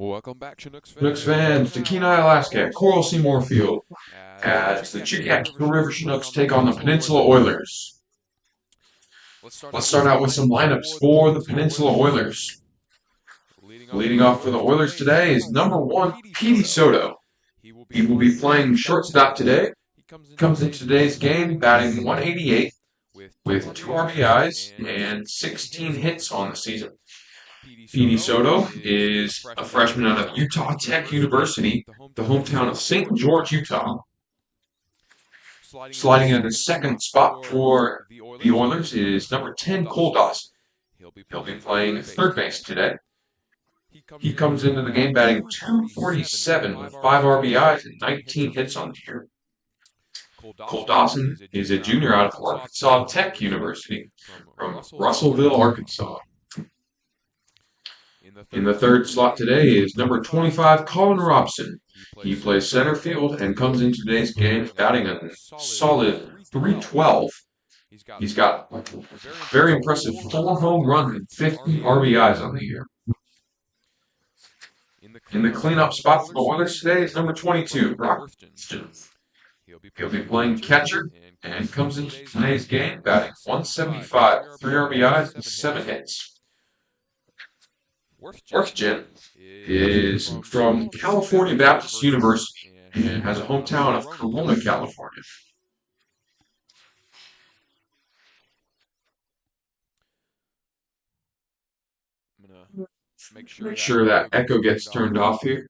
Welcome back, Chinooks Chinooks fans, fans to Kenai, Alaska at Coral Seymour Field as the Chilliwack River Chinooks take on the Peninsula Oilers. Let's start Let's out with start some out with some lineups lineups for the for the Peninsula Peninsula Oilers. Oilers. Leading off for Leading the off for the Oilers Oilers today is today is number number one, one, Petey Petey Soto. Soto. He will be He will be playing playing shortstop shortstop today. today. He Comes into today's game batting 188 with with 2 RBIs and 16 hits on the season. Petey Soto is a freshman out of Utah Tech University, the hometown of St. George, Utah. Sliding into the second spot for the Oilers is number 10, Cole Dawson. He'll be playing third base today. He comes into the game batting 247 with 5 RBIs and 19 hits on the year. Cole Dawson is a junior out of Arkansas Tech University from Russellville, Arkansas. In the third slot today is number 25, Colin Robson. He plays center field and comes into today's game batting a solid 312. He's got a very impressive 4 home runs and 50 RBIs on the year. In the cleanup spot for the Oilers today is number 22, Brock Johnston. He'll be playing catcher and comes into today's game batting 175, 3 RBIs, and 7 hits. Worthgen is from California Baptist University and has a hometown of Corona, California. I'm going to make sure that echo gets turned off here.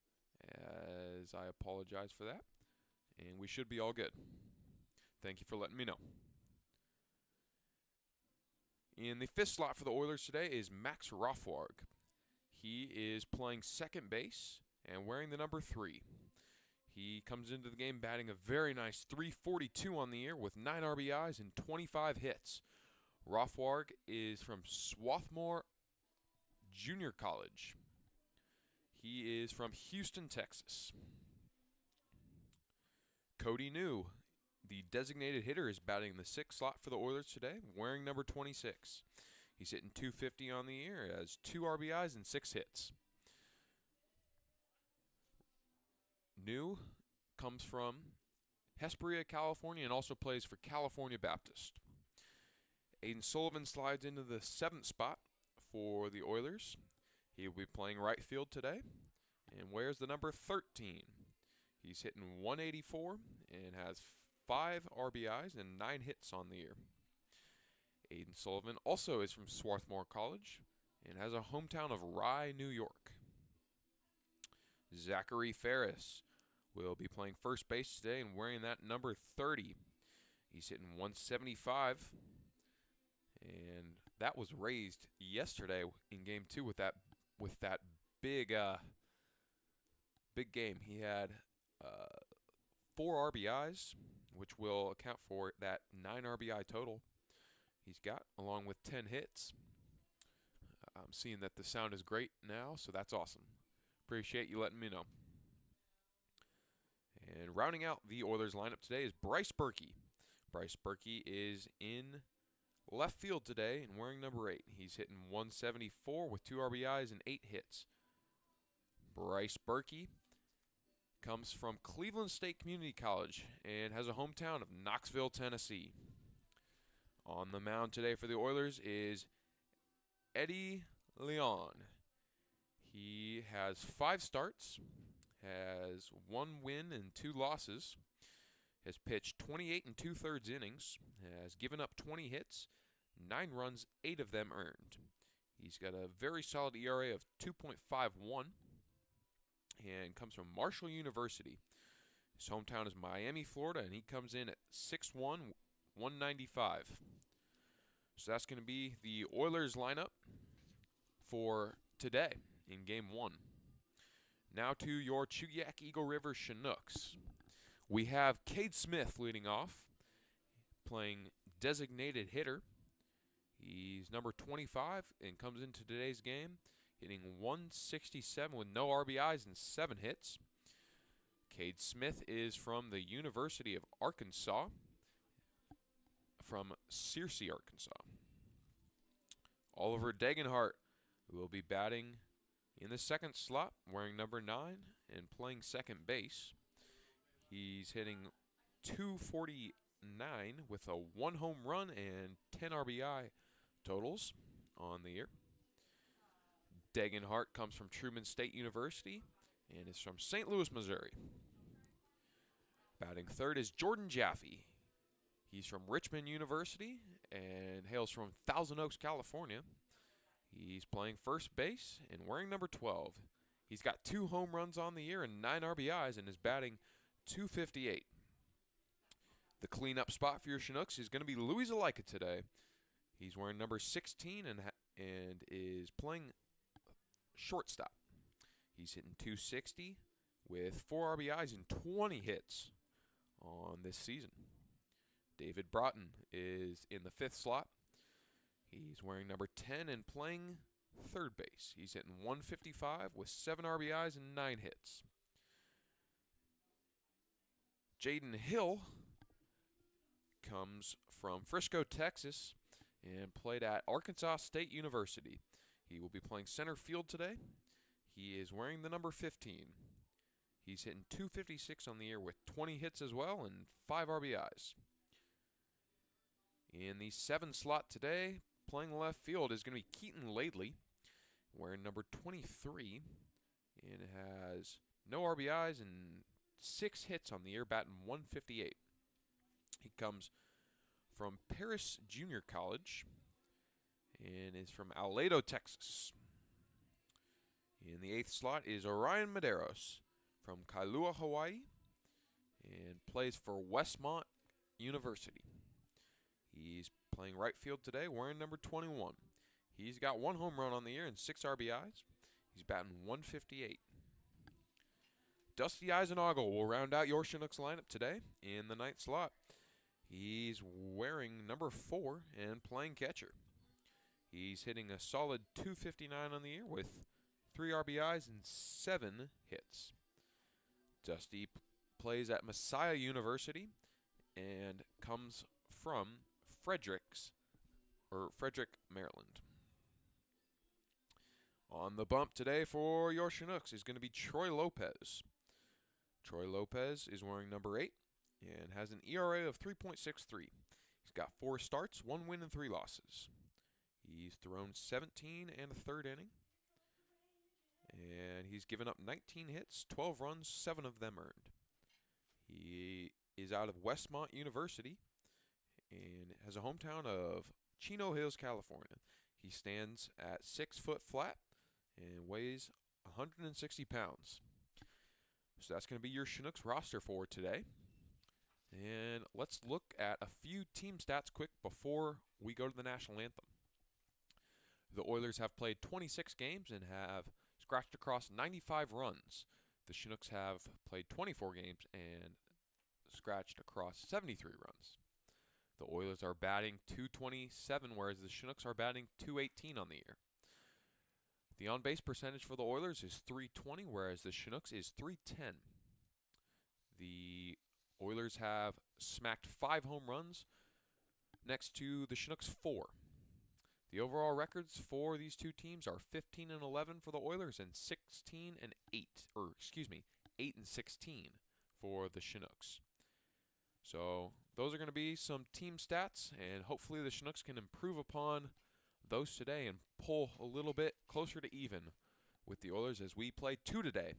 As I apologize for that. And we should be all good. Thank you for letting me know. In the fifth slot for the Oilers today is Max Rothwarg. He is playing second base and wearing the number 3. He comes into the game batting a very nice 342 on the year with 9 RBIs and 25 hits. Rothwarg is from Swarthmore Junior College. He is from Houston, Texas. Cody New, the designated hitter, is batting in the 6th slot for the Oilers today, wearing number 26. He's hitting 250 on the year, has 2 RBIs and 6 hits. New comes from Hesperia, California, and also plays for California Baptist. Aiden Sullivan slides into the 7th spot for the Oilers. He will be playing right field today and wears the number 13. He's hitting 184 and has 5 RBIs and 9 hits on the year. Aiden Sullivan also is from Swarthmore College and has a hometown of Rye, New York. Zachary Ferris will be playing first base today and wearing that number 30. He's hitting 175, and that was raised yesterday in Game 2 with that big game. He had 4 RBIs, which will account for that 9 RBI total he's got, along with 10 hits. I'm seeing that the sound is great now, so that's awesome. Appreciate you letting me know. And rounding out the Oilers lineup today is Bryce Berkey. Bryce Berkey is in left field today and wearing number 8. He's hitting 174 with 2 RBIs and 8 hits. Bryce Berkey comes from Cleveland State Community College and has a hometown of Knoxville, Tennessee. On the mound today for the Oilers is Eddie Leon. He has 5 starts, has 1 win and 2 losses, has pitched 28 2/3 innings, has given up 20 hits, 9 runs, 8 of them earned. He's got a very solid ERA of 2.51 and comes from Marshall University. His hometown is Miami, Florida, and he comes in at 6'1", 195. So that's going to be the Oilers lineup for today in Game 1. Now to your Chilliwack Eagle River Chinooks. We have Cade Smith leading off, playing designated hitter. He's number 25 and comes into today's game hitting 167 with no RBIs and 7 hits. Cade Smith is from the University of Arkansas, from Searcy, Arkansas. Oliver Degenhart will be batting In the second slot, wearing number 9 and playing second base, he's hitting .249 with a 1 home run and 10 RBI totals on the year. Degenhart comes from Truman State University and is from St. Louis, Missouri. Batting third is Jordan Jaffe. He's from Richmond University and hails from Thousand Oaks, California. He's playing first base and wearing number 12. He's got 2 home runs on the year and 9 RBIs and is batting .258. The cleanup spot for your Chinooks is going to be Louis Zalaika today. He's wearing number 16 and is playing shortstop. He's hitting .260 with 4 RBIs and 20 hits on this season. David Broughton is in the 5th slot. He's wearing number 10 and playing third base. He's hitting .155 with 7 RBIs and 9 hits. Jaden Hill comes from Frisco, Texas, and played at Arkansas State University. He will be playing center field today. He is wearing the number 15. He's hitting .256 on the year with 20 hits as well and 5 RBIs. In the 7th slot today, playing left field is going to be Keaton Laidley, wearing number 23, and has no RBIs and 6 hits on the year, batting .158. He comes from Paris Junior College and is from Aledo, Texas. In the 8th slot is Orion Medeiros from Kailua, Hawaii, and plays for Westmont University. He's playing right field today, wearing number 21. He's got 1 home run on the year and 6 RBIs. He's batting .158. Dusty Eisenagel will round out your Chinooks lineup today in the 9th slot. He's wearing number 4 and playing catcher. He's hitting a solid .259 on the year with 3 RBIs and 7 hits. Dusty plays at Messiah University and comes from Frederick, Maryland. On the bump today for your Chinooks is going to be Troy Lopez. Troy Lopez is wearing number 8 and has an ERA of 3.63. He's got 4 starts, 1 win and 3 losses. He's thrown 17 and a third inning, and he's given up 19 hits, 12 runs, 7 of them earned. He is out of Westmont University and has a hometown of Chino Hills, California. He stands at 6 foot flat and weighs 160 pounds. So that's going to be your Chinooks roster for today. And let's look at a few team stats quick before we go to the national anthem. The Oilers have played 26 games and have scratched across 95 runs. The Chinooks have played 24 games and scratched across 73 runs. The Oilers are batting .227, whereas the Chinooks are batting .218 on the year. The on-base percentage for the Oilers is .320, whereas the Chinooks is .310. The Oilers have smacked 5 home runs next to the Chinooks 4. The overall records for these two teams are 15 and 11 for the Oilers and 8 and 16 for the Chinooks. So those are going to be some team stats, and hopefully the Chinooks can improve upon those today and pull a little bit closer to even with the Oilers as we play 2 today.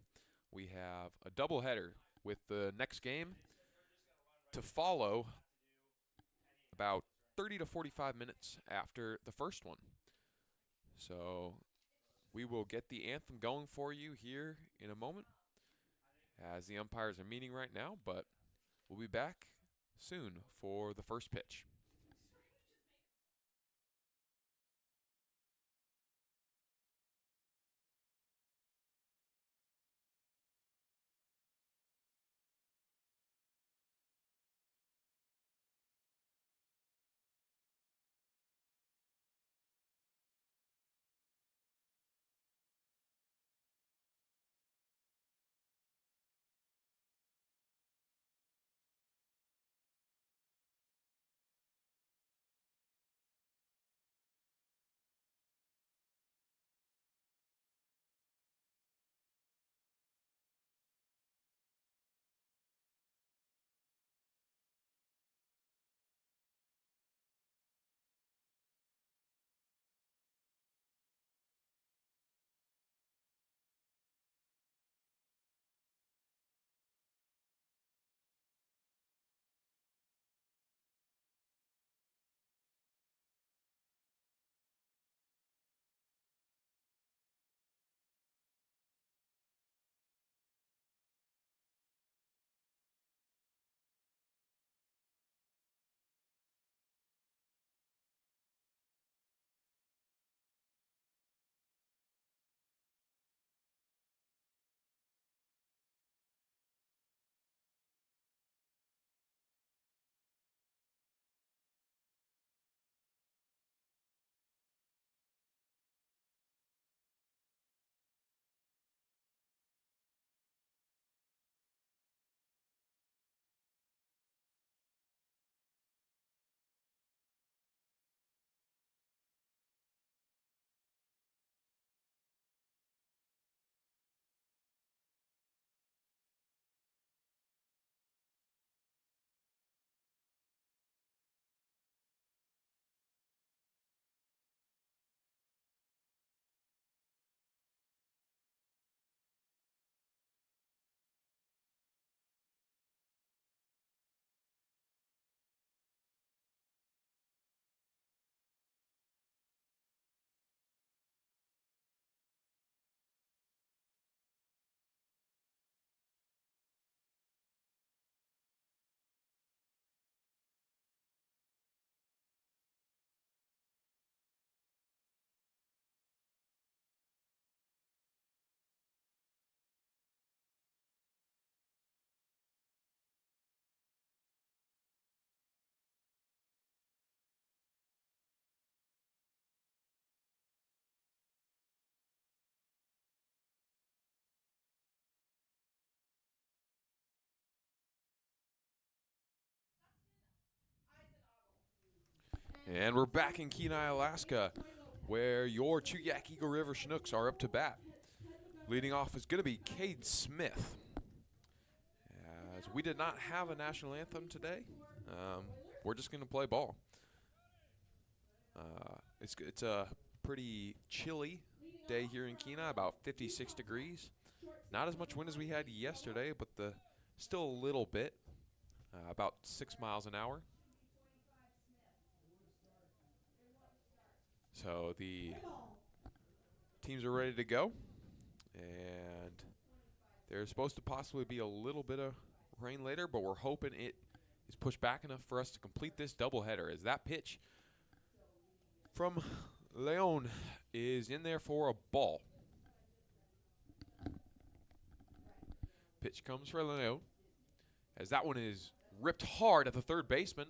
We have a doubleheader with the next game to follow about 30 to 45 minutes after the first one. So we will get the anthem going for you here in a moment as the umpires are meeting right now, but we'll be back soon for the first pitch. And we're back in Kenai, Alaska, where your Chuyak Eagle River Chinooks are up to bat. Leading off is going to be Cade Smith. As we did not have a national anthem today, we're just going to play ball. It's a pretty chilly day here in Kenai, about 56 degrees. Not as much wind as we had yesterday, but still a little bit, about 6 miles an hour. So the teams are ready to go, and there's supposed to possibly be a little bit of rain later, but we're hoping it is pushed back enough for us to complete this doubleheader, as that pitch from Leon is in there for a ball. Pitch comes for Leon, as that one is ripped hard at the third baseman,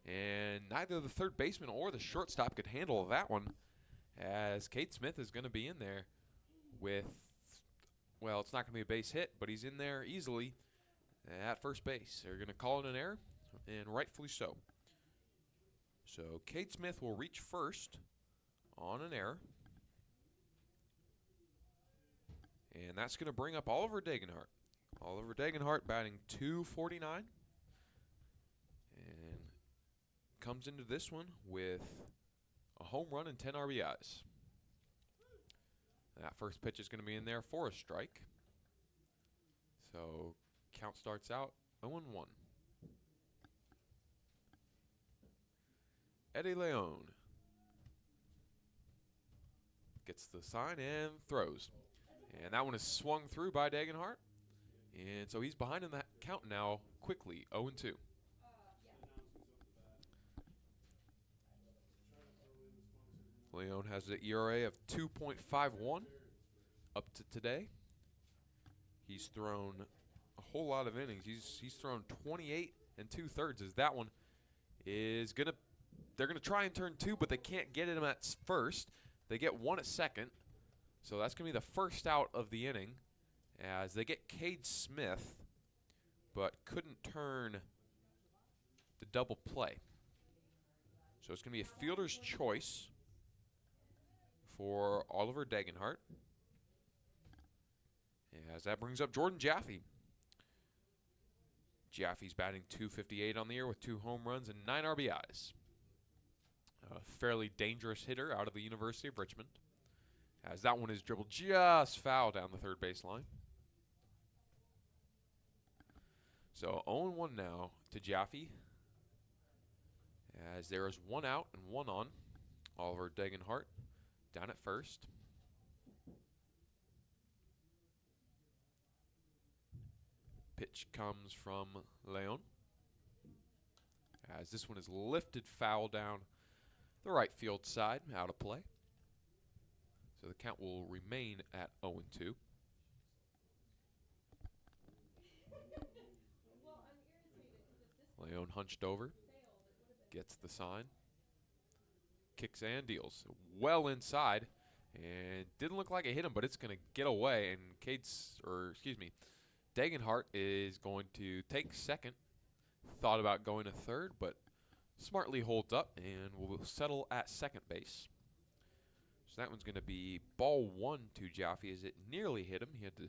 and neither the third baseman or the shortstop could handle that one, as Cade Smith is going to be in there with, well, it's not going to be a base hit, but he's in there easily at first base. They're going to call it an error, and rightfully so. So Cade Smith will reach first on an error, and that's going to bring up Oliver Degenhart. Oliver Degenhart batting .249, and comes into this one with a home run and 10 RBIs. That first pitch is going to be in there for a strike. So count starts out 0-1. Eddie Leon gets the sign and throws. And that one is swung through by Degenhart. And so he's behind in that count now quickly, 0-2. Leon has an ERA of 2.51 up to today. He's thrown a whole lot of innings. He's thrown 28 2/3, as that one is they're gonna try and turn two, but they can't get him at first. They get one at second, so that's gonna be the first out of the inning, as they get Cade Smith, but couldn't turn the double play. So it's gonna be a fielder's choice for Oliver Degenhart, as that brings up Jordan Jaffe. Jaffe's batting .258 on the year with 2 home runs and 9 RBIs. A fairly dangerous hitter out of the University of Richmond, as that one is dribbled just foul down the third baseline. So 0-1 now to Jaffe, as there is 1 out and 1 on. Oliver Degenhart down at first. Pitch comes from Leon, as this one is lifted foul down the right field side, out of play. So the count will remain at 0-2. Leon hunched over, gets the sign, kicks and deals well inside, and didn't look like it hit him, but it's going to get away. And Degenhart is going to take second. Thought about going to third, but smartly holds up and will settle at second base. So that one's going to be ball 1 to Jaffe, as it nearly hit him. He had to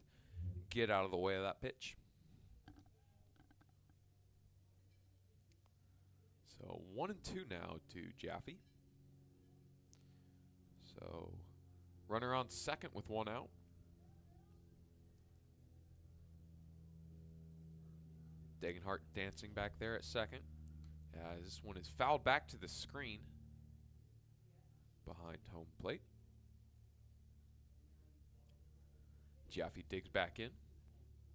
get out of the way of that pitch. So 1-2 now to Jaffe. So runner on second with 1 out. Degenhart dancing back there at second, as this one is fouled back to the screen behind home plate. Jaffe digs back in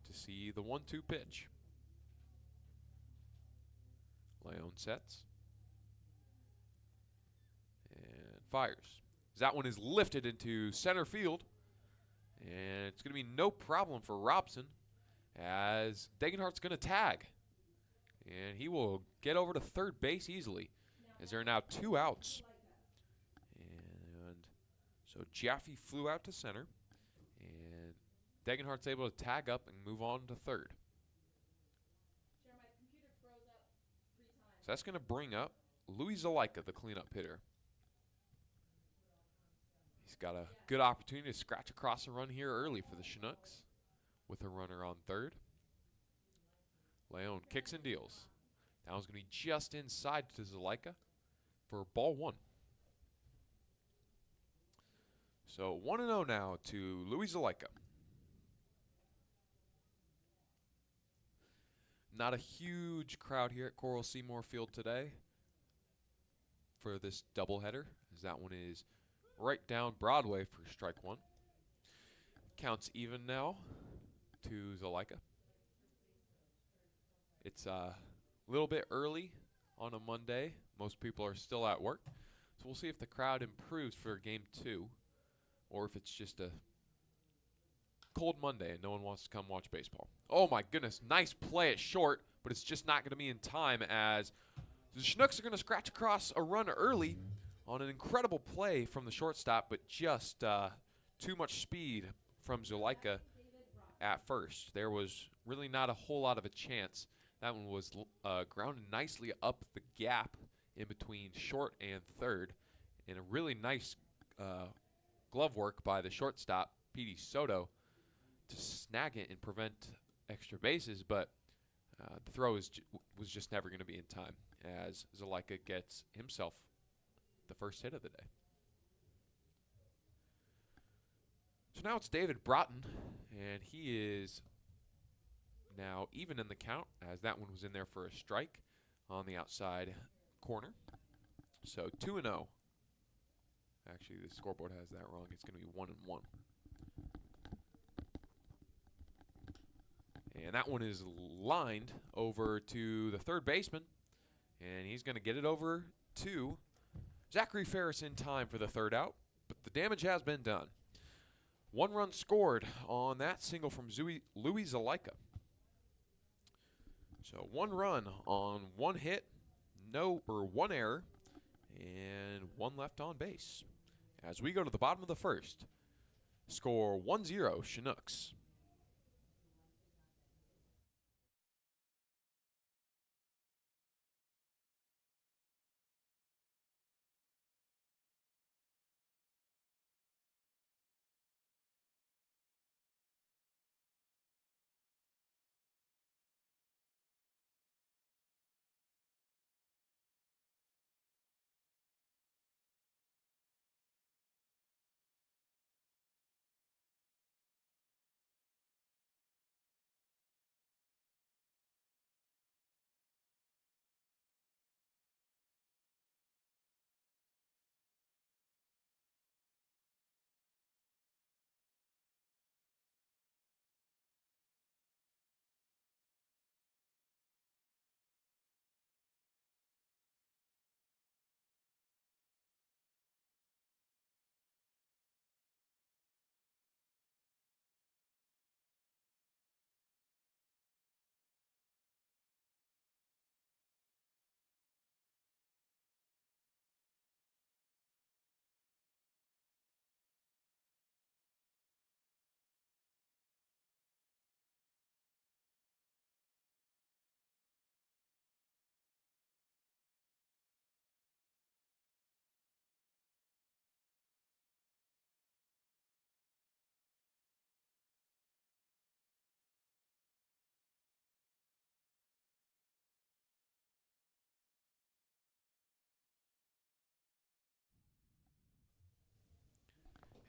to see the 1-2 pitch. Leon sets and fires. That one is lifted into center field, and it's going to be no problem for Robson, as Degenhart's going to tag, and he will get over to third base easily, as there are now 2 outs. And so Jaffe flew out to center, and Degenhart's able to tag up and move on to third. So that's going to bring up Louis Zalaika, the cleanup hitter. He's got a good opportunity to scratch across a run here early for the Chinooks with a runner on third. Leon kicks and deals. That one's going to be just inside to Zalaika for ball one. So 1-0 now to Louis Zalaika. Not a huge crowd here at Coral Seymour Field today for this doubleheader, as that one is right down Broadway for strike one. Counts even now to Zalaika. It's a little bit early on a Monday. Most people are still at work. So we'll see if the crowd improves for game two or if it's just a cold Monday and no one wants to come watch baseball. Oh my goodness, nice play at short, but it's just not going to be in time as the Chinooks are going to scratch across a run early on an incredible play from the shortstop, but just too much speed from Zalaika at first. There was really not a whole lot of a chance. That one was grounded nicely up the gap in between short and third, and a really nice glove work by the shortstop, P.D. Soto, to snag it and prevent extra bases, but the throw was just never going to be in time as Zalaika gets himself the first hit of the day. So now it's David Broughton, and he is now even in the count as that one was in there for a strike on the outside corner. So 2-0. Actually, the scoreboard has that wrong. It's going to be 1-1. And that one is lined over to the third baseman, and he's going to get it over to Zachary Ferris in time for the third out, but the damage has been done. 1 run scored on that single from Louis Zalaika. So 1 run on 1 hit, 1 error, and 1 left on base. As we go to the bottom of the first, score 1-0 Chinooks.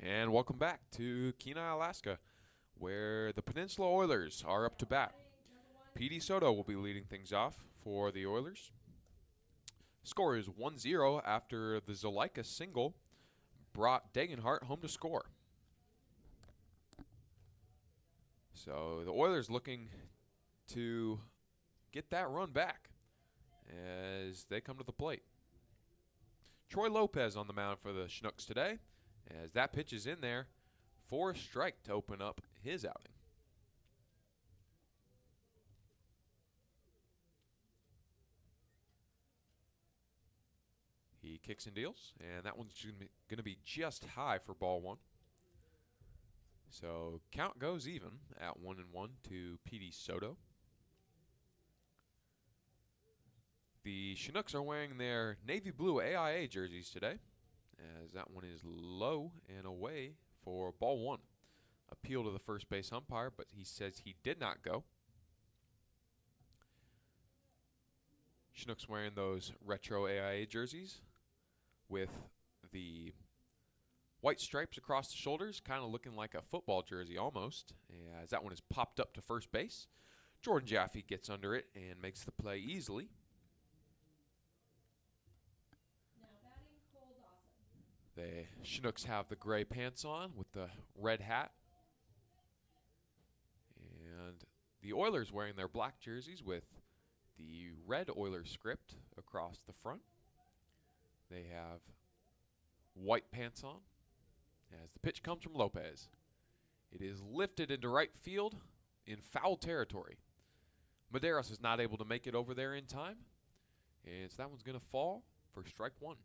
And welcome back to Kenai, Alaska, where the Peninsula Oilers are up to bat. P.D. Soto will be leading things off for the Oilers. Score is 1-0 after the Zalaika single brought Degenhart home to score. So the Oilers looking to get that run back as they come to the plate. Troy Lopez on the mound for the Chinooks today, as that pitch is in there for a strike to open up his outing. He kicks and deals, and that one's going to be just high for ball one. So count goes even at 1-1 to P.D. Soto. The Chinooks are wearing their navy blue AIA jerseys today, as that one is low and away for ball one. Appeal to the first base umpire, but he says he did not go. Chinooks wearing those retro AIA jerseys with the white stripes across the shoulders, kind of looking like a football jersey almost, as that one is popped up to first base. Jordan Jaffe gets under it and makes the play easily. Now batting, Cole Dawson. The Chinooks have the gray pants on with the red hat. And the Oilers wearing their black jerseys with the red Oilers script across the front. They have white pants on as the pitch comes from Lopez. It is lifted into right field in foul territory. Medeiros is not able to make it over there in time, and so that one's going to fall for strike one.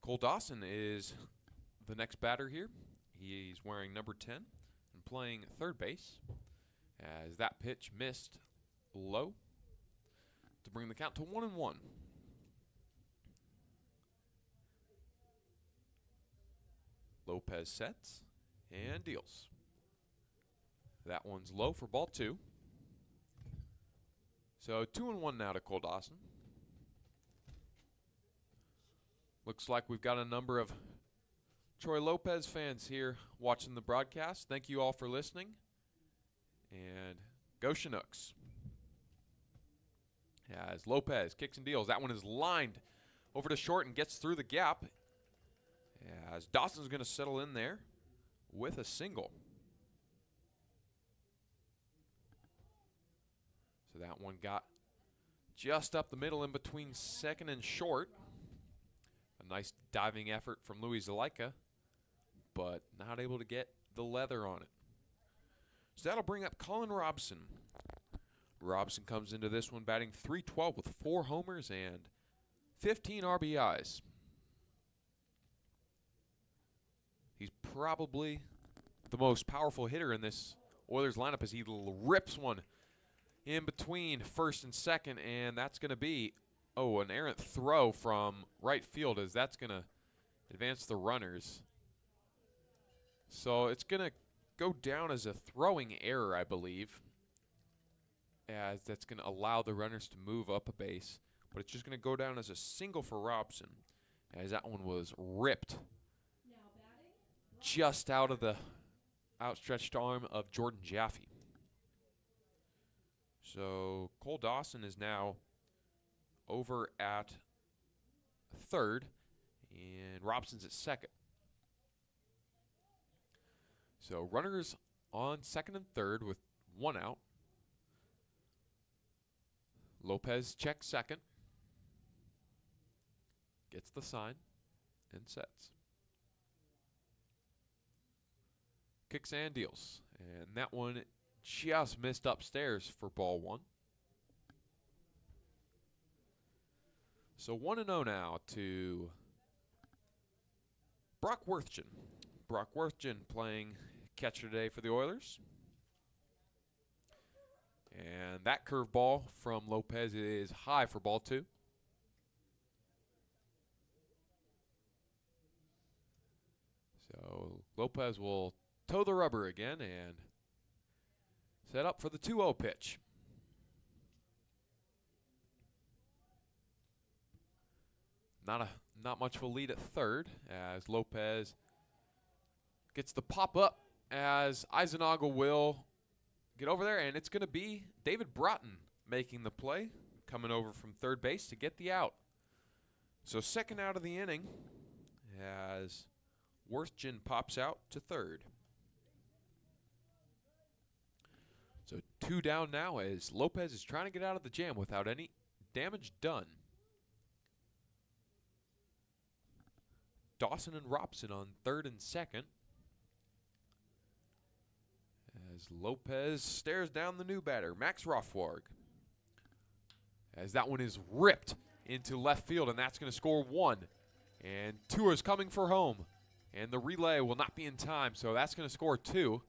Cole Dawson is the next batter here. He's wearing number 10 and playing third base, as that pitch missed low to bring the count to 1-1. Lopez sets and deals. That one's low for ball two. So 2-1 now to Cole Dawson. Looks like we've got a number of Troy Lopez fans here watching the broadcast. Thank you all for listening. And go Chinooks. As Lopez kicks and deals. That one is lined over to short and gets through the gap. As Dawson's going to settle in there with a single. So that one got just up the middle in between second and short. A nice diving effort from Louis Zalaika, but not able to get the leather on it. So that'll bring up Colin Robson. Robson comes into this one batting .312 with 4 homers and 15 RBIs. He's probably the most powerful hitter in this Oilers lineup as he rips one in between first and second, and that's going to be, an errant throw from right field, as that's going to advance the runners. So it's going to go down as a throwing error, I believe, as that's going to allow the runners to move up a base. But it's just going to go down as a single for Robson, as that one was ripped just out of the outstretched arm of Jordan Jaffe. So Cole Dawson is now over at third, and Robson's at second. So runners on second and third with 1 out. Lopez checks second, gets the sign, and sets. Kicks and deals, and that one just missed upstairs for ball one. So 1-0 now to Brock Worthgen. Brock Worthgen playing catcher today for the Oilers. And that curveball from Lopez is high for ball two. So Lopez will toe the rubber again and set up for the 2-0 pitch. Not much of a lead at third, as Lopez gets the pop up as Eisenagel will get over there, and it's going to be David Broughton making the play, coming over from third base to get the out. So second out of the inning as Worthgen pops out to third. So 2 down now as Lopez is trying to get out of the jam without any damage done. Dawson and Robson on third and second, as Lopez stares down the new batter, Max Rothwarg, as that one is ripped into left field, and that's going to score 1. And two is coming for home. And the relay will not be in time, so that's going to score 2.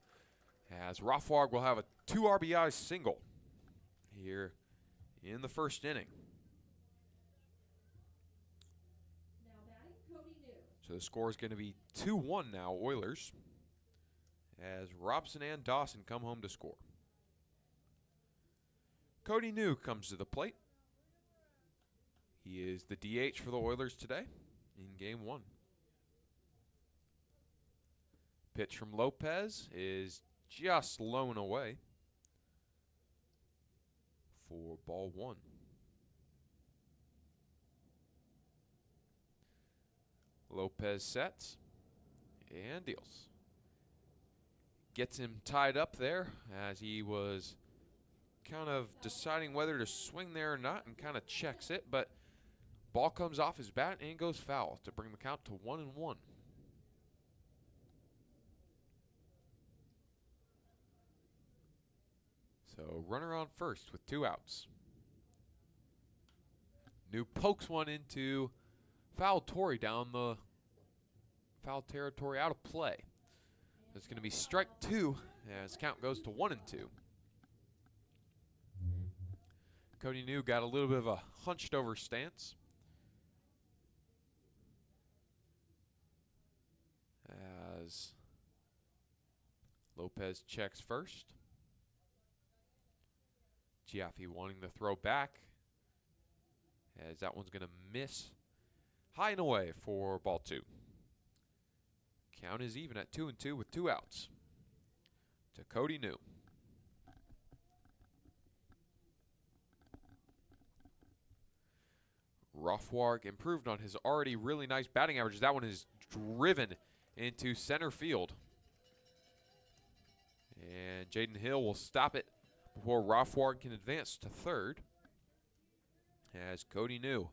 As Rothwag will have a 2 RBI single here in the first inning. Now batting, Cody New. So the score is going to be 2-1 now, Oilers, as Robson and Dawson come home to score. Cody New comes to the plate. He is the DH for the Oilers today in Game 1. Pitch from Lopez is just lown away for ball 1. Lopez sets and deals. Gets him tied up there as he was kind of deciding whether to swing there or not, and kind of checks it, but ball comes off his bat and goes foul to bring the count to 1-1. So runner on first with 2 outs. New pokes one into foul down the foul territory, out of play. It's going to be strike 2 as count goes to 1-2. Cody New got a little bit of a hunched over stance as Lopez checks first. Giaffi wanting to throw back as that one's going to miss high and away for ball 2. Count is even at 2-2 with 2 outs to Cody New. Rothwag improved on his already really nice batting averages. That one is driven into center field. And Jaden Hill will stop it before Rothwag can advance to third, as Cody New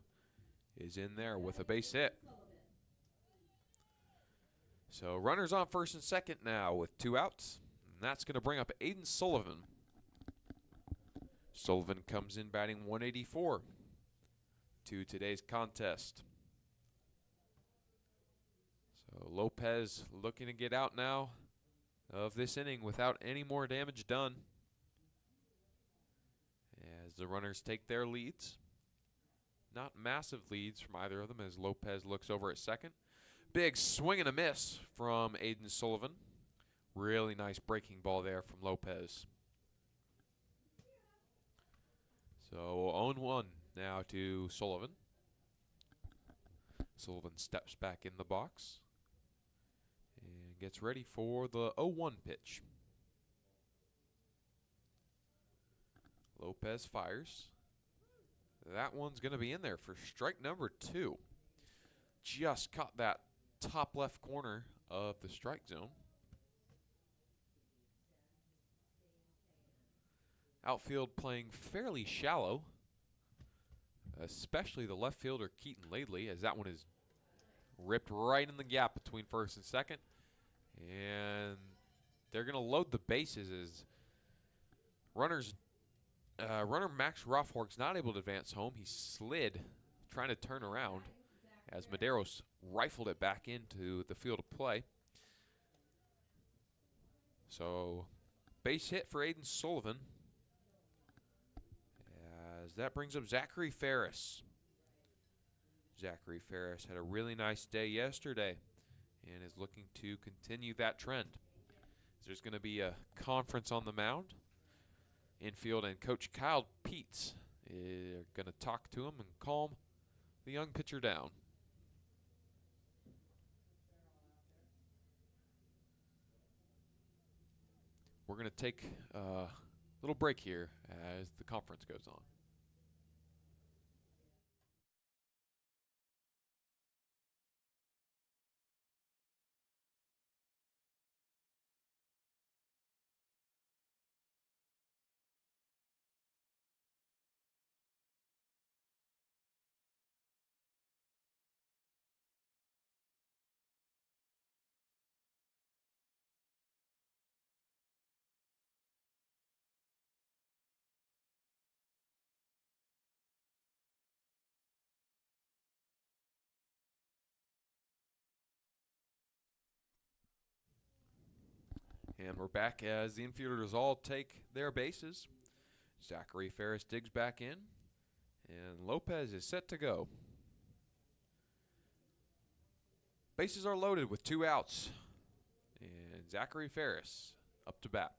is in there with a base hit. So runners on first and second now with 2 outs, and that's going to bring up Aiden Sullivan. Sullivan comes in batting 184 to today's contest. So Lopez looking to get out now of this inning without any more damage done, as the runners take their leads. Not massive leads from either of them as Lopez looks over at second. Big swing and a miss from Aiden Sullivan. Really nice breaking ball there from Lopez. So 0-1 now to Sullivan. Sullivan steps back in the box and gets ready for the 0-1 pitch. Lopez fires. That one's going to be in there for strike number 2. Just caught that top left corner of the strike zone. Outfield playing fairly shallow, especially the left fielder Keaton Laidley, as that one is ripped right in the gap between first and second. And they're going to load the bases as runner Max Rothwag's not able to advance home. He slid trying to turn around as Medeiros rifled it back into the field of play. So base hit for Aiden Sullivan, as that brings up Zachary Ferris. Zachary Ferris had a really nice day yesterday and is looking to continue that trend. There's going to be a conference on the mound. Infield and Coach Kyle Peets are going to talk to him and calm the young pitcher down. We're going to take a little break here as the conference goes on. And we're back as the infielders all take their bases. Zachary Ferris digs back in, and Lopez is set to go. Bases are loaded with 2 outs, and Zachary Ferris up to bat.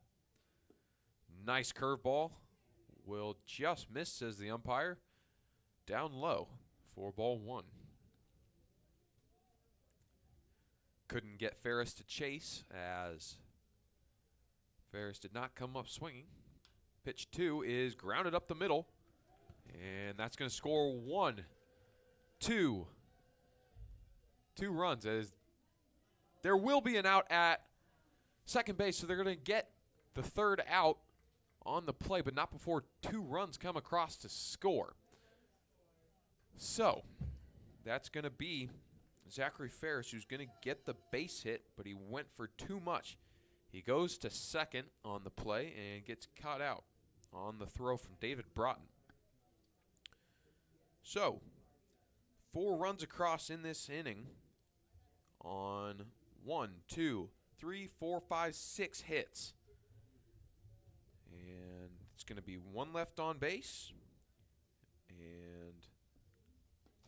Nice curveball. Will just miss, says the umpire. Down low for ball 1. Couldn't get Ferris to chase as Ferris did not come up swinging. Pitch 2 is grounded up the middle, and that's going to score 1, 2. 2 runs as there will be an out at second base, so they're going to get the 3rd out on the play, but not before 2 runs come across to score. So that's going to be Zachary Ferris, who's going to get the base hit, but he went for too much. He goes to second on the play and gets caught out on the throw from David Broughton. So 4 runs across in this inning on 1, 2, 3, 4, 5, 6 hits. And it's going to be 1 left on base and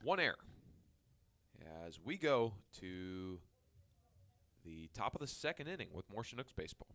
1 error as we go to the top of the 2nd inning with more Chinooks baseball.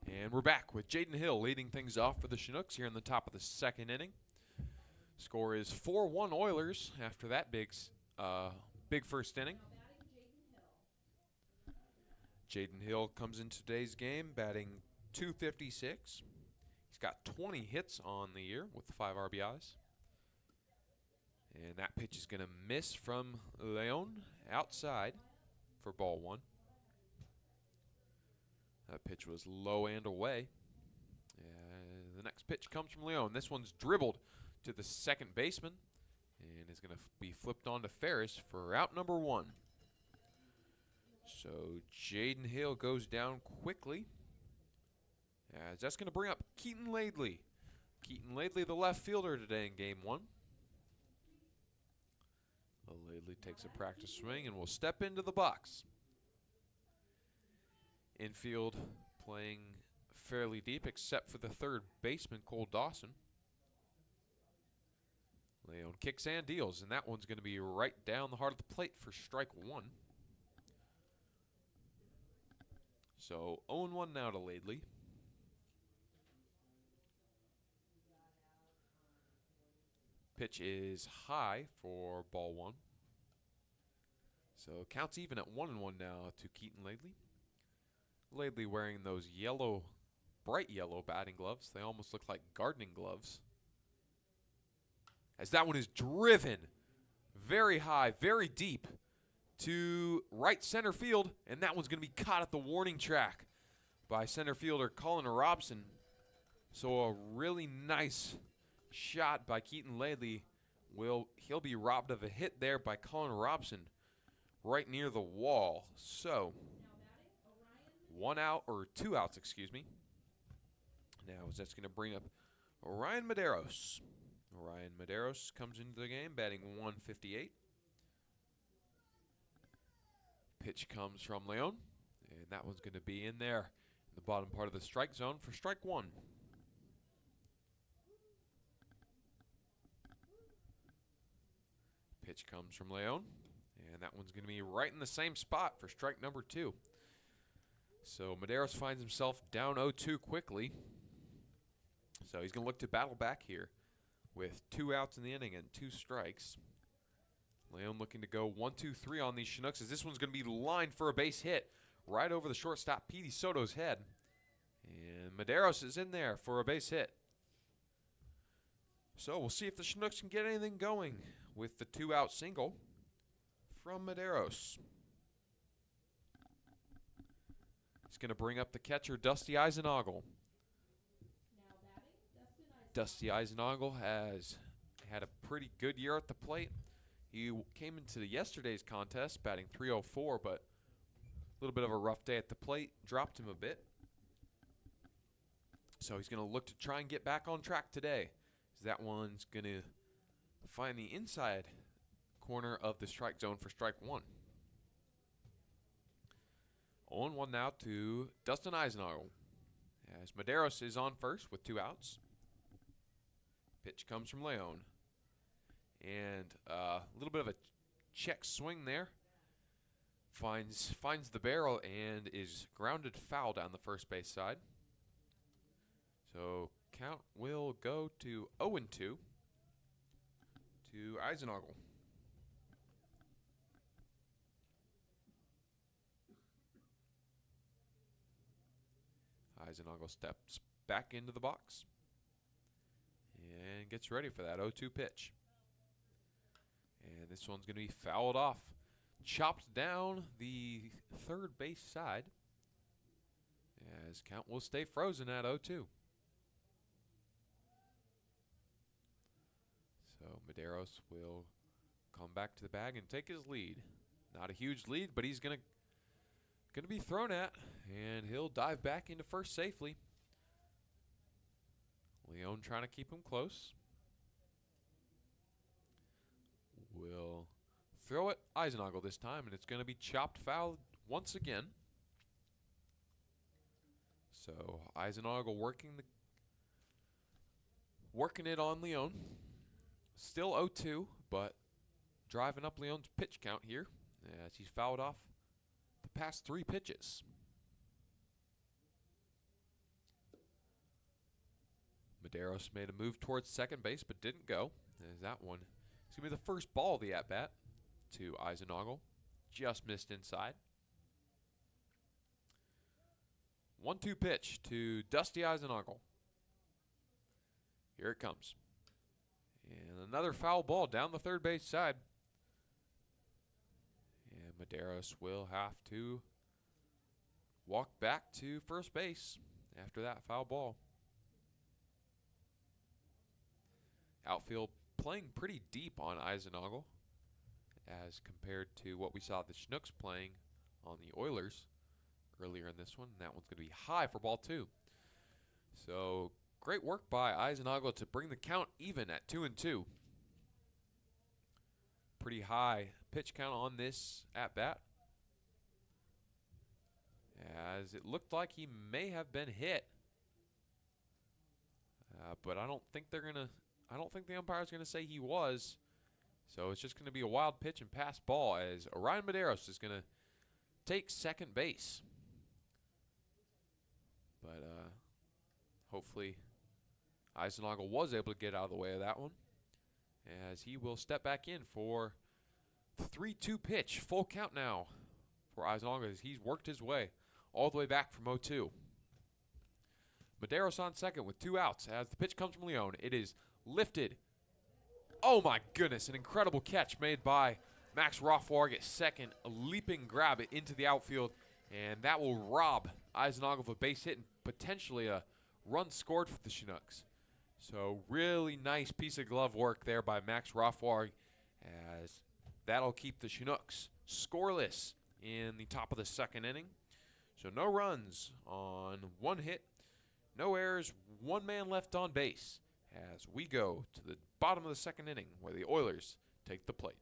And we're back with Jaden Hill leading things off for the Chinooks here in the top of the 2nd inning. Score is 4-1 Oilers after that big first inning. Jaden Hill comes into today's game batting .256. He's got 20 hits on the year with 5 RBIs. And that pitch is going to miss from Leon outside for ball 1. That pitch was low and away. The next pitch comes from Leon. This one's dribbled to the second baseman and is going to be flipped on to Ferris for out number 1. So Jaden Hill goes down quickly, as that's going to bring up Keaton Laidley. Keaton Laidley, the left fielder today in game 1. Laidley takes a practice swing and will step into the box. Infield playing fairly deep except for the 3rd baseman, Cole Dawson. Leon kicks and deals, and that one's going to be right down the heart of the plate for strike 1. So 0-1 now to Laidley. Pitch is high for ball 1. So counts even at 1-1 now to Keaton Laidley. Laidley wearing those yellow, bright yellow batting gloves. They almost look like gardening gloves. As that one is driven very high, very deep to right center field, and that one's going to be caught at the warning track by center fielder Colin Robson. So a really nice shot by Keaton Laidley. He'll be robbed of a hit there by Colin Robson right near the wall. So 1 out, or 2 outs, excuse me. Now that's going to bring up Orion Medeiros. Orion Medeiros comes into the game batting .158. Pitch comes from Leon, and that one's going to be in there in the bottom part of the strike zone for strike 1. Pitch comes from Leon, and that one's going to be right in the same spot for strike number 2. So Medeiros finds himself down 0-2 quickly. So he's going to look to battle back here with 2 outs in the inning and 2 strikes. Leon looking to go 1-2-3 on these Chinooks, as this one's going to be lined for a base hit right over the shortstop Petey Soto's head. And Medeiros is in there for a base hit. So we'll see if the Chinooks can get anything going with the 2-out single from Medeiros. He's going to bring up the catcher, Dusty Eisenagel. Now batting, Dusty Eisenagel has had a pretty good year at the plate. He came into yesterday's contest batting .304, but a little bit of a rough day at the plate, dropped him a bit. So he's going to look to try and get back on track today. That one's going to find the inside corner of the strike zone for strike one. 0-1 now to Dustin Eisenagel, as Medeiros is on first with 2 outs. Pitch comes from Leon. And a little bit of a check swing there. Finds the barrel and is grounded foul down the first base side. So count will go to 0-2 to Eisenagel. Eisenagel steps back into the box and gets ready for that 0-2 pitch. And this one's going to be fouled off. Chopped down the third base side, as count will stay frozen at 0-2. So Medeiros will come back to the bag and take his lead. Not a huge lead, but he's going to be thrown at, and he'll dive back into first safely. Leon trying to keep him close. Will throw it Eisenagel this time, and it's going to be chopped foul once again. So Eisenagel working it on Leon. Still 0-2, but driving up Leon's pitch count here as he's fouled off the past 3 pitches. Medeiros made a move towards second base, but didn't go. As that one is going to be the first ball of the at-bat to Eisenagel. Just missed inside. 1-2 pitch to Dusty Eisenagel. Here it comes. And another foul ball down the third base side. And Medeiros will have to walk back to first base after that foul ball. Outfield playing pretty deep on Eisenagel as compared to what we saw the Chinooks playing on the Oilers earlier in this one. That one's going to be high for ball 2. So great work by Eisenagel to bring the count even at 2-2. Pretty high pitch count on this at-bat, as it looked like he may have been hit. But I don't think the umpire's gonna say he was. So it's just gonna be a wild pitch and pass ball as Orion Medeiros is gonna take second base. But hopefully Eisenagel was able to get out of the way of that one, as he will step back in for the 3-2 pitch. Full count now for Eisenagel as he's worked his way all the way back from 0-2. Medeiros on second with 2 outs as the pitch comes from Leon. It is lifted. Oh my goodness, an incredible catch made by Max Rothwarg at second. A leaping grab it into the outfield, and that will rob Eisenagel of a base hit and potentially a run scored for the Chinooks. So really nice piece of glove work there by Max Rothwarg, as that'll keep the Chinooks scoreless in the top of the second inning. So no runs on 1 hit, no errors, 1 man left on base, as we go to the bottom of the second inning where the Oilers take the plate.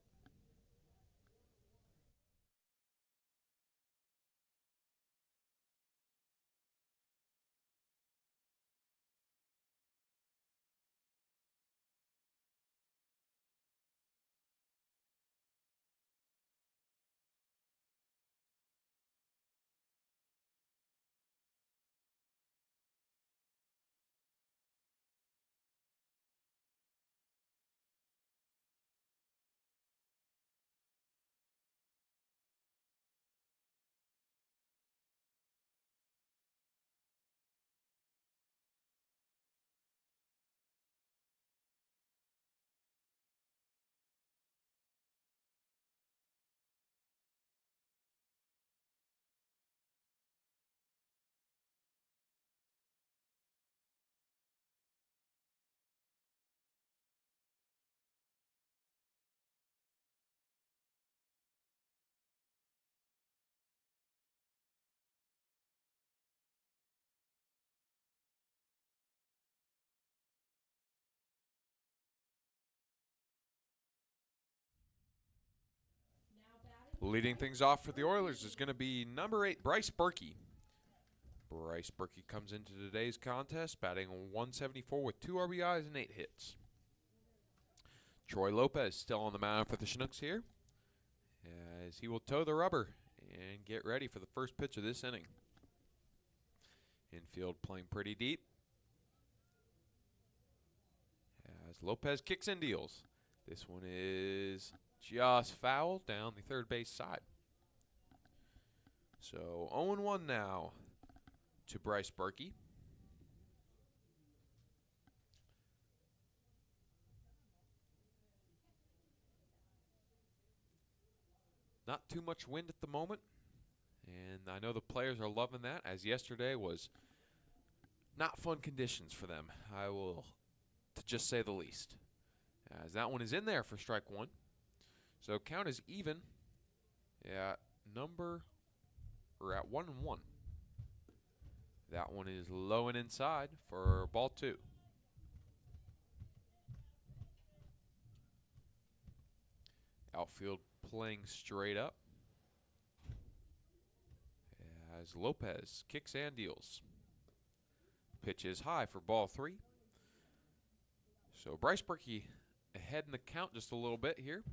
Leading things off for the Oilers is going to be number 8, Bryce Berkey. Bryce Berkey comes into today's contest batting 174 with 2 RBIs and 8 hits. Troy Lopez still on the mound for the Chinooks here, as he will toe the rubber and get ready for the first pitch of this inning. Infield playing pretty deep, as Lopez kicks and deals. This one is just foul down the third base side. So 0-1 now to Bryce Berkey. Not too much wind at the moment, and I know the players are loving that, as yesterday was not fun conditions for them, I will to just say the least. As that one is in there for strike 1. So count is even at 1-1. That one is low and inside for ball 2. Outfield playing straight up, as Lopez kicks and deals. Pitch is high for ball 3. So Bryce Berkey ahead in the count just a little bit here,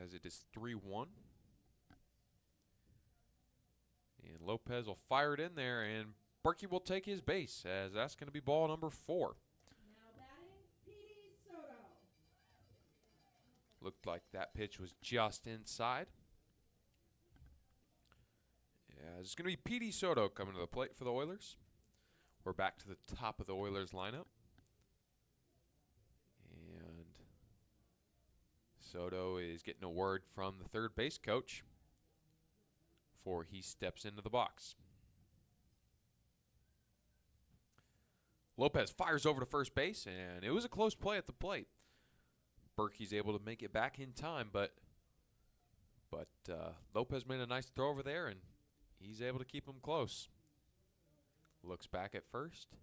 as it is 3-1. And Lopez will fire it in there, and Berkey will take his base, as that's going to be ball number 4. Now batting, Petey Soto. Looked like that pitch was just inside. Yeah, it's going to be Petey Soto coming to the plate for the Oilers. We're back to the top of the Oilers lineup. And Soto is getting a word from the third base coach before he steps into the box. Lopez fires over to first base, and it was a close play at the plate. Berkey's able to make it back in time, but Lopez made a nice throw over there, and he's able to keep him close. Looks back at first,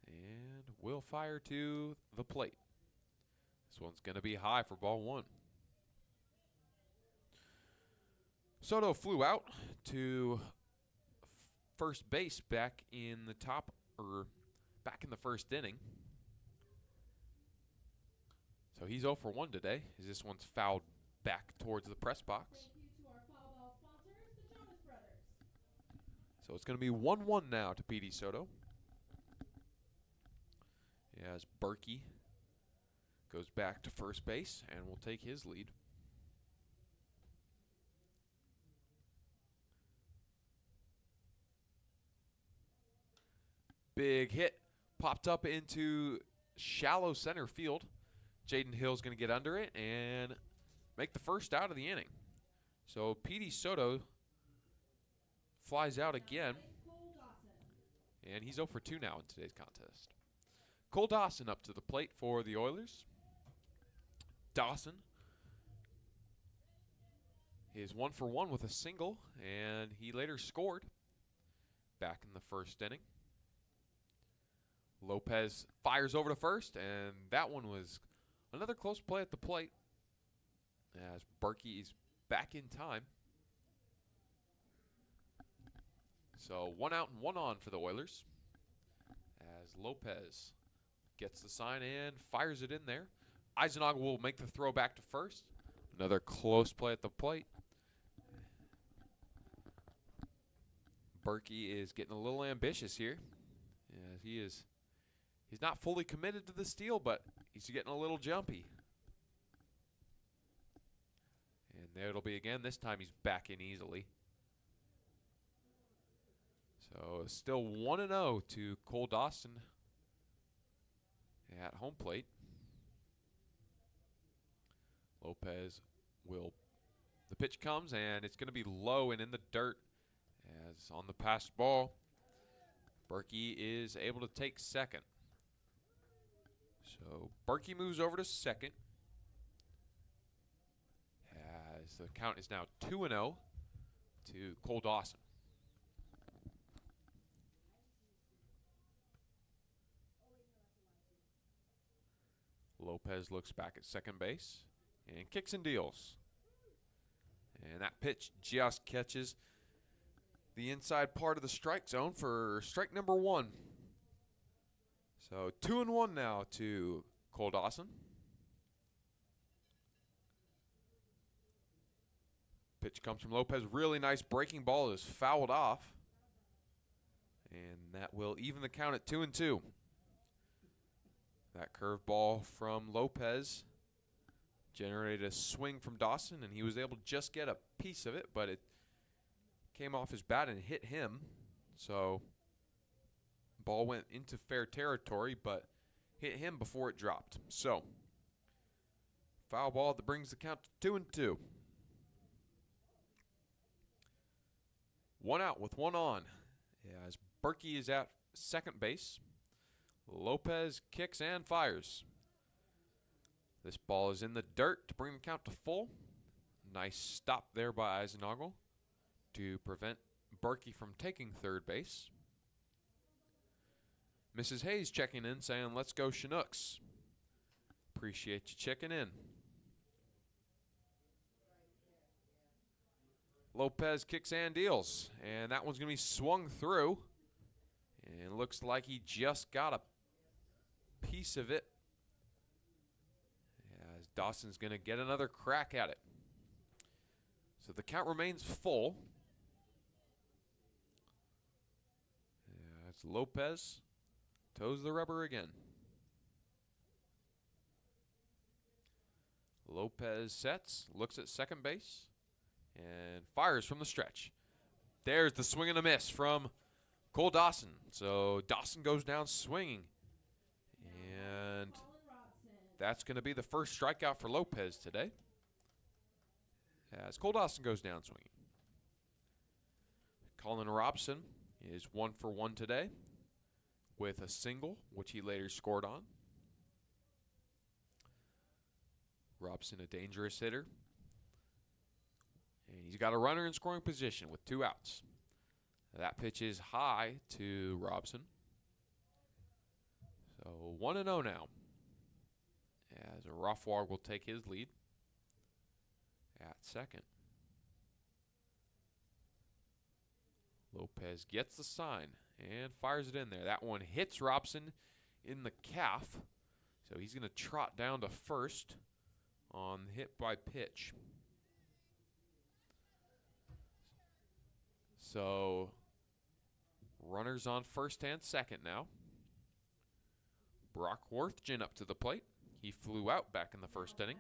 and will fire to the plate. This one's going to be high for ball 1. Soto flew out to first base back in the first inning. So he's 0 for 1 today, as this one's fouled back towards the press box. Thank you to our foul ball sponsors, the Jonas Brothers. So it's going to be 1-1 now to Petey Soto, as Berkey goes back to first base and will take his lead. Big hit popped up into shallow center field. Jaden Hill's going to get under it and make the first out of the inning. So Petey Soto flies out again, and he's 0 for 2 now in today's contest. Cole Dawson up to the plate for the Oilers. Dawson is 1 for 1 with a single, and he later scored back in the first inning. Lopez fires over to first, and that one was another close play at the plate, as Berkey is back in time. So 1 out and 1 on for the Oilers, as Lopez gets the sign and fires it in there. Eisenhower will make the throw back to first. Another close play at the plate. Berkey is getting a little ambitious here, as he's not fully committed to the steal, but he's getting a little jumpy. And there it'll be again. This time he's back in easily. So still 1-0 to Cole Dawson at home plate. Lopez the pitch comes, and it's going to be low and in the dirt, as on the passed ball, Berkey is able to take second. So Berkey moves over to second, as the count is now 2-0 to Cole Dawson. Lopez looks back at second base. and kicks and deals. And that pitch just catches the inside part of the strike zone for strike number 1. So 2-1 now to Cole Dawson. Pitch comes from Lopez. Really nice breaking ball is fouled off. And that will even the count at 2-2. That curveball from Lopez generated a swing from Dawson, and he was able to just get a piece of it, but it came off his bat and hit him. So ball went into fair territory, but hit him before it dropped. So foul ball that brings the count to 2-2. 1 out with 1 on. As Berkey is at second base, Lopez kicks and fires. This ball is in the dirt to bring the count to full. Nice stop there by Eisenagel to prevent Berkey from taking third base. Mrs. Hayes checking in saying, "Let's go Chinooks." Appreciate you checking in. Lopez kicks and deals, and that one's going to be swung through. And it looks like he just got a piece of it. As Dawson's going to get another crack at it. So the count remains full. As Lopez toes the rubber again. Lopez sets, looks at second base, and fires from the stretch. There's the swing and a miss from Cole Dawson. So Dawson goes down swinging. And that's going to be the first strikeout for Lopez today, as Cole Dawson goes down swinging. Colin Robson is 1 for 1 today with a single, which he later scored on. Robson, a dangerous hitter. And he's got a runner in scoring position with 2 outs. That pitch is high to Robson. So 1-0 now, as Rothwag will take his lead at second. Lopez gets the sign and fires it in there. That one hits Robson in the calf, so he's going to trot down to first on the hit by pitch. So runners on first and second now. Brock Worthgen up to the plate. He flew out back in the first inning.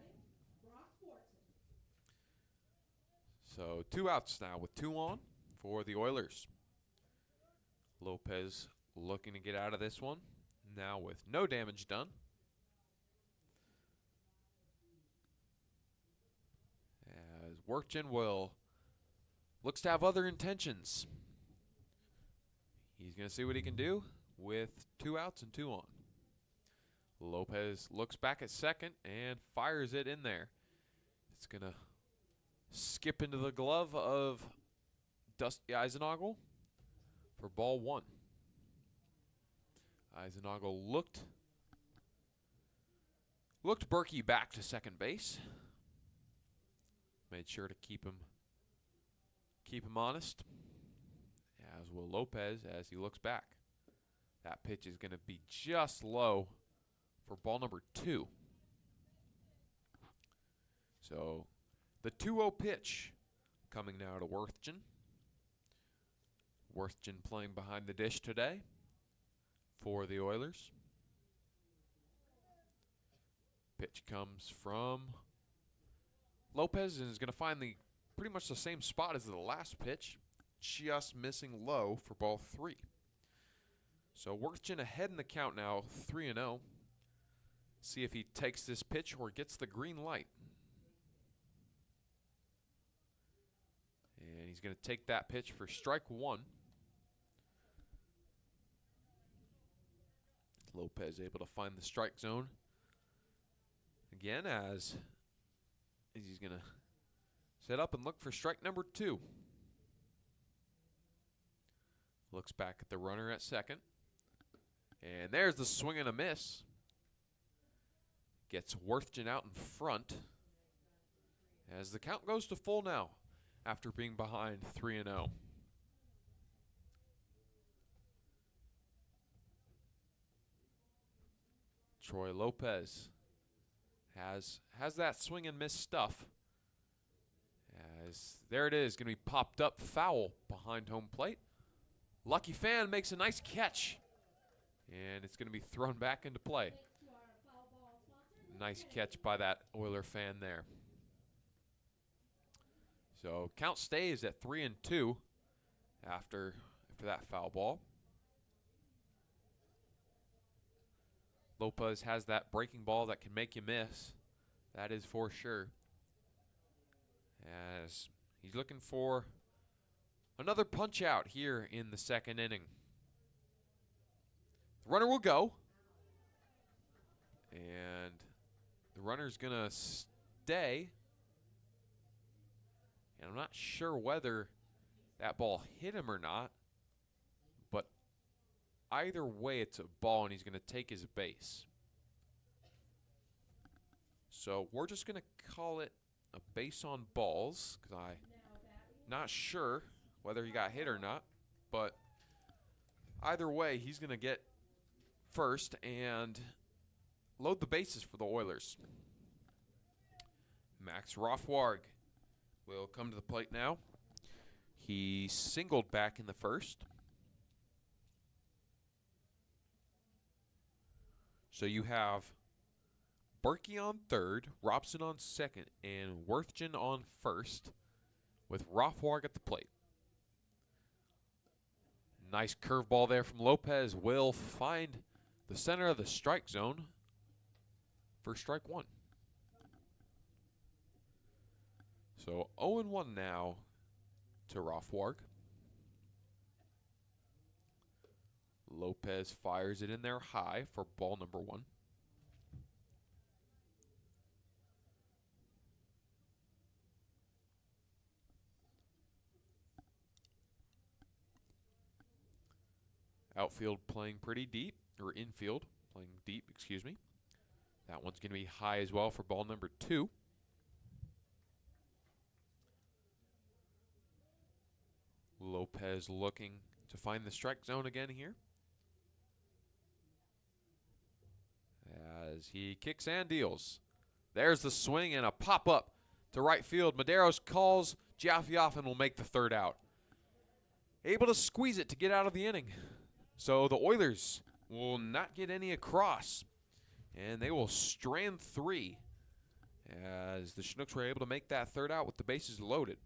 So 2 outs now with 2 on for the Oilers. Lopez looking to get out of this one now with no damage done. As Worthgen looks to have other intentions. He's going to see what he can do with 2 outs and 2 on. Lopez looks back at second and fires it in there. It's going to skip into the glove of Dusty Eisenagel for ball 1. Eisenagel looked Berkey back to second base. Made sure to keep him honest, as will Lopez as he looks back. That pitch is going to be just low for ball number 2. So the 2-0 pitch coming now to Worthgen. Worthgen playing behind the dish today for the Oilers. Pitch comes from Lopez and is going to find pretty much the same spot as the last pitch, just missing low for ball 3. So Worthgen ahead in the count now, 3-0. See if he takes this pitch or gets the green light. And he's going to take that pitch for strike 1. Lopez able to find the strike zone again as he's going to set up and look for strike number 2. Looks back at the runner at second. And there's the swing and a miss. Gets Worthgen out in front. as the count goes to full now after being behind 3-0. Troy Lopez has that swing and miss stuff. As there it is, going to be popped up foul behind home plate. Lucky Fan makes a nice catch, and it's going to be thrown back into play. Nice catch by that Oiler fan there. So count stays at 3-2 after that foul ball. Lopez has that breaking ball that can make you miss. That is for sure. As he's looking for another punch out here in the second inning. The runner will go. And the runner's going to stay. And I'm not sure whether that ball hit him or not. But either way, it's a ball, and he's going to take his base. So we're just going to call it a base on balls, because I'm not sure whether he got hit or not. But either way, he's going to get first and load the bases for the Oilers. Max Rothwarg will come to the plate now. He singled back in the first. So you have Berkey on third, Robson on second, and Worthgen on first, with Rothwarg at the plate. Nice curveball there from Lopez. Will find the center of the strike zone for strike one. So 0-1 now to Rothwarg. Lopez fires it in there high for ball number one. Outfield playing pretty deep, or infield playing deep, excuse me. That one's going to be high as well for ball number two. Lopez looking to find the strike zone again here, as he kicks and deals. There's the swing and a pop-up to right field. Medeiros calls. Giaffiafen will make the third out. Able to squeeze it to get out of the inning. So the Oilers will not get any across, and they will strand three as the Chinooks were able to make that third out with the bases loaded.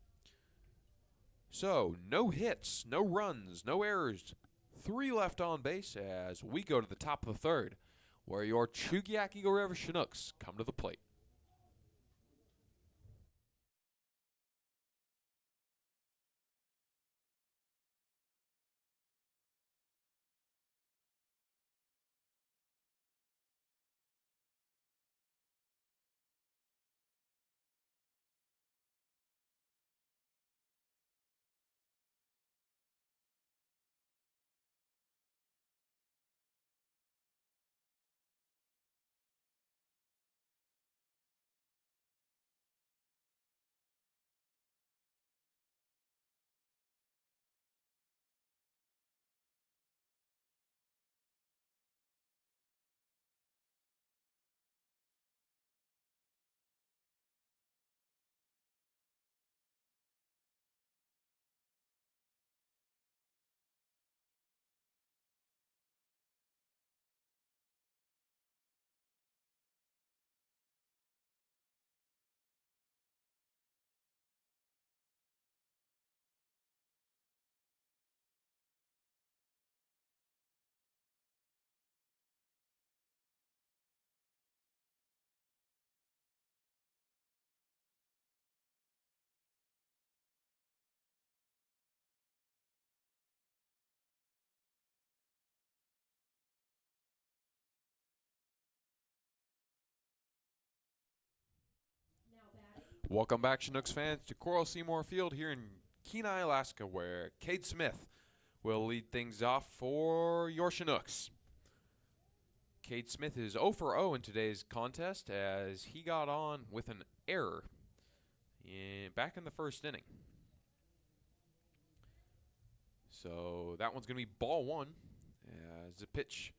So no hits, no runs, no errors. 3 left on base as we go to the top of the third, where your Chugiak Eagle River Chinooks come to the plate. Welcome back, Chinooks fans, to Coral Seymour Field here in Kenai, Alaska, where Cade Smith will lead things off for your Chinooks. Cade Smith is 0 for 0 in today's contest as he got on with an error. back in the first inning. So that one's going to be ball one. As the pitch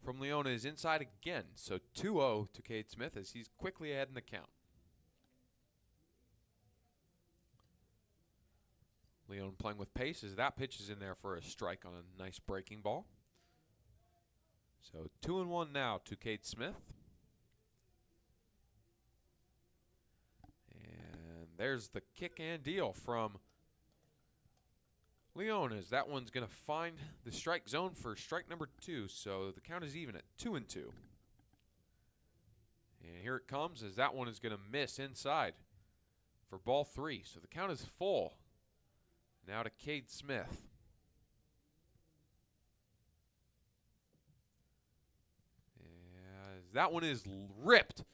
from Leona is inside again. So 2-0 to Cade Smith as he's quickly ahead in the count. Leon playing with pace as that pitch is in there for a strike on a nice breaking ball. So 2-1 now to Cade Smith. And there's the kick and deal from Leon as that one's going to find the strike zone for strike number 2. So the count is even at 2-2. And here it comes as that one is going to miss inside for ball 3. So the count is full. Now to Cade Smith. As that one is ripped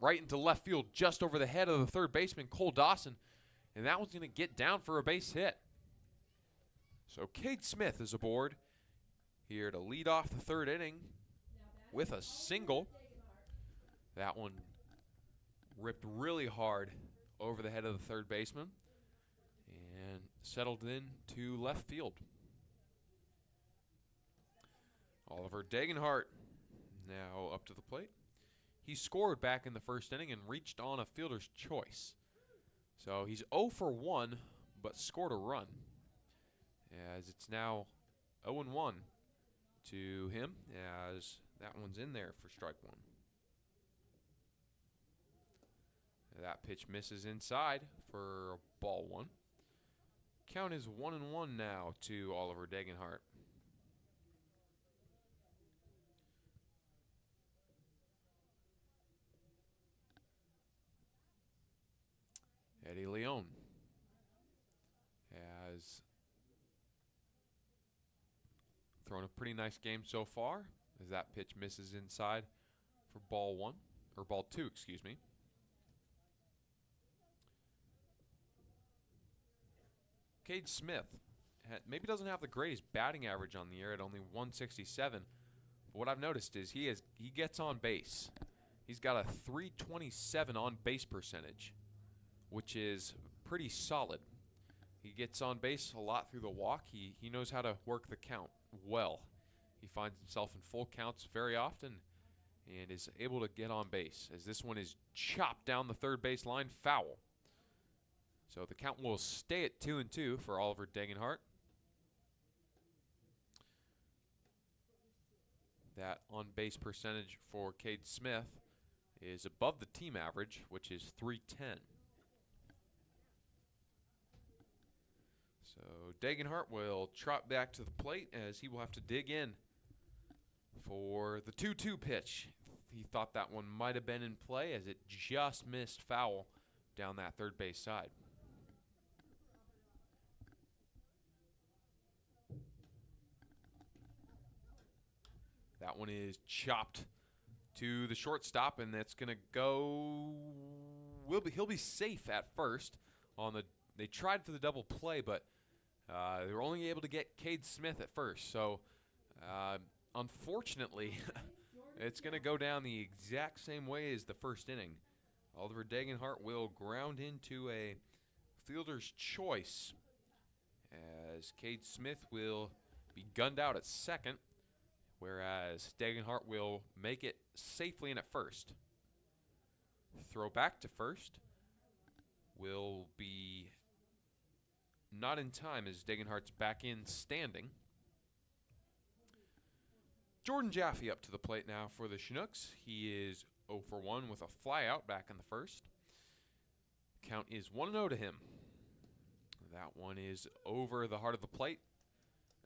right into left field just over the head of the third baseman, Cole Dawson. And that one's going to get down for a base hit. So Cade Smith is aboard here to lead off the third inning with a single. That one ripped really hard over the head of the third baseman and settled in to left field. Oliver Degenhart now up to the plate. He scored back in the first inning and reached on a fielder's choice. So he's 0 for 1, but scored a run. As it's now 0-1 to him as that one's in there for strike 1. That pitch misses inside for ball 1. Count is 1-1 now to Oliver Degenhart. Eddie Leon has thrown a pretty nice game so far as that pitch misses inside for ball 1, or ball 2, excuse me. Cade Smith maybe doesn't have the greatest batting average on the year at only 167. But what I've noticed is he gets on base. He's got a 327 on base percentage, which is pretty solid. He gets on base a lot through the walk. He knows how to work the count well. He finds himself in full counts very often and is able to get on base as this one is chopped down the third base line, foul. So the count will stay at 2-2 for Oliver Degenhart. That on-base percentage for Cade Smith is above the team average, which is 310. So Degenhart will trot back to the plate as he will have to dig in for the 2-2 pitch. He thought that one might have been in play as it just missed foul down that third base side. That one is chopped to the shortstop, and that's going to go. He'll be safe at first. They tried for the double play, but they were only able to get Cade Smith at first. So, unfortunately, it's going to go down the exact same way as the first inning. Oliver Degenhart will ground into a fielder's choice as Cade Smith will be gunned out at second, whereas Degenhart will make it safely in at first. Throw back to first will be not in time as Degenhart's back in standing. Jordan Jaffe up to the plate now for the Chinooks. He is 0 for 1 with a flyout back in the first. Count is 1-0 to him. That one is over the heart of the plate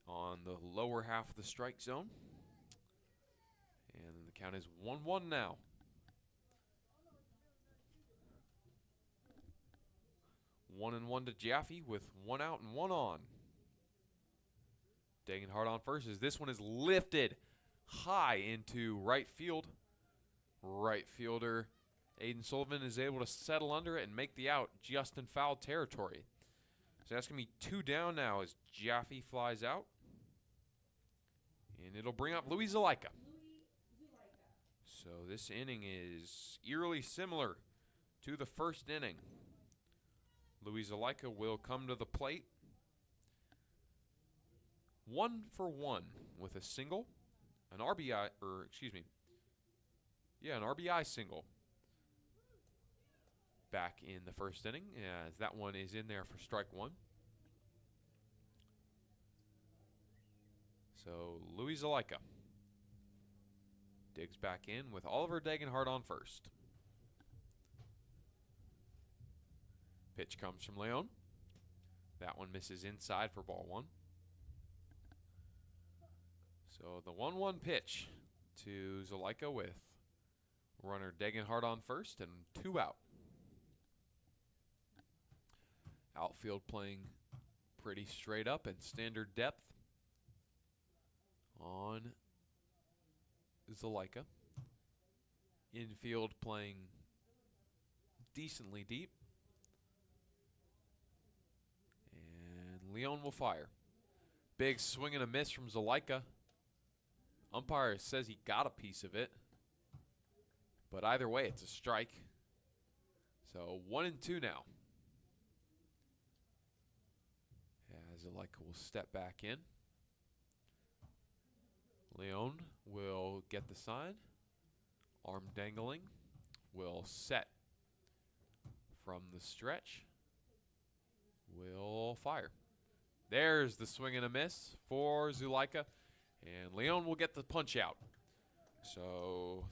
on the lower half of the strike zone. And the count is 1-1 now. 1-1 to Jaffe with 1 out and 1 on. Degenhart on first as this one is lifted high into right field. Right fielder Aiden Sullivan is able to settle under it and make the out just in foul territory. So that's going to be 2 down now as Jaffe flies out. And it'll bring up Louis Zalaika. So this inning is eerily similar to the first inning. Louis Zalaika will come to the plate. 1 for 1 with a single, an RBI, an RBI single back in the first inning, as that one is in there for strike 1. So Louis Zalaika digs back in with Oliver Degenhardt on first. Pitch comes from Leon. That one misses inside for ball 1. So the 1-1 pitch to Zalaika with runner Degenhardt on first and 2 out. Outfield playing pretty straight up and standard depth on Zalaika. Infield playing decently deep. And Leon will fire. Big swing and a miss from Zalaika. Umpire says he got a piece of it. But either way, it's a strike. So 1-2 now. As Zalaika will step back in. Leon will get the sign. Arm dangling. Will set from the stretch. Will fire. There's the swing and a miss for Zalaika. And Leon will get the punch out. So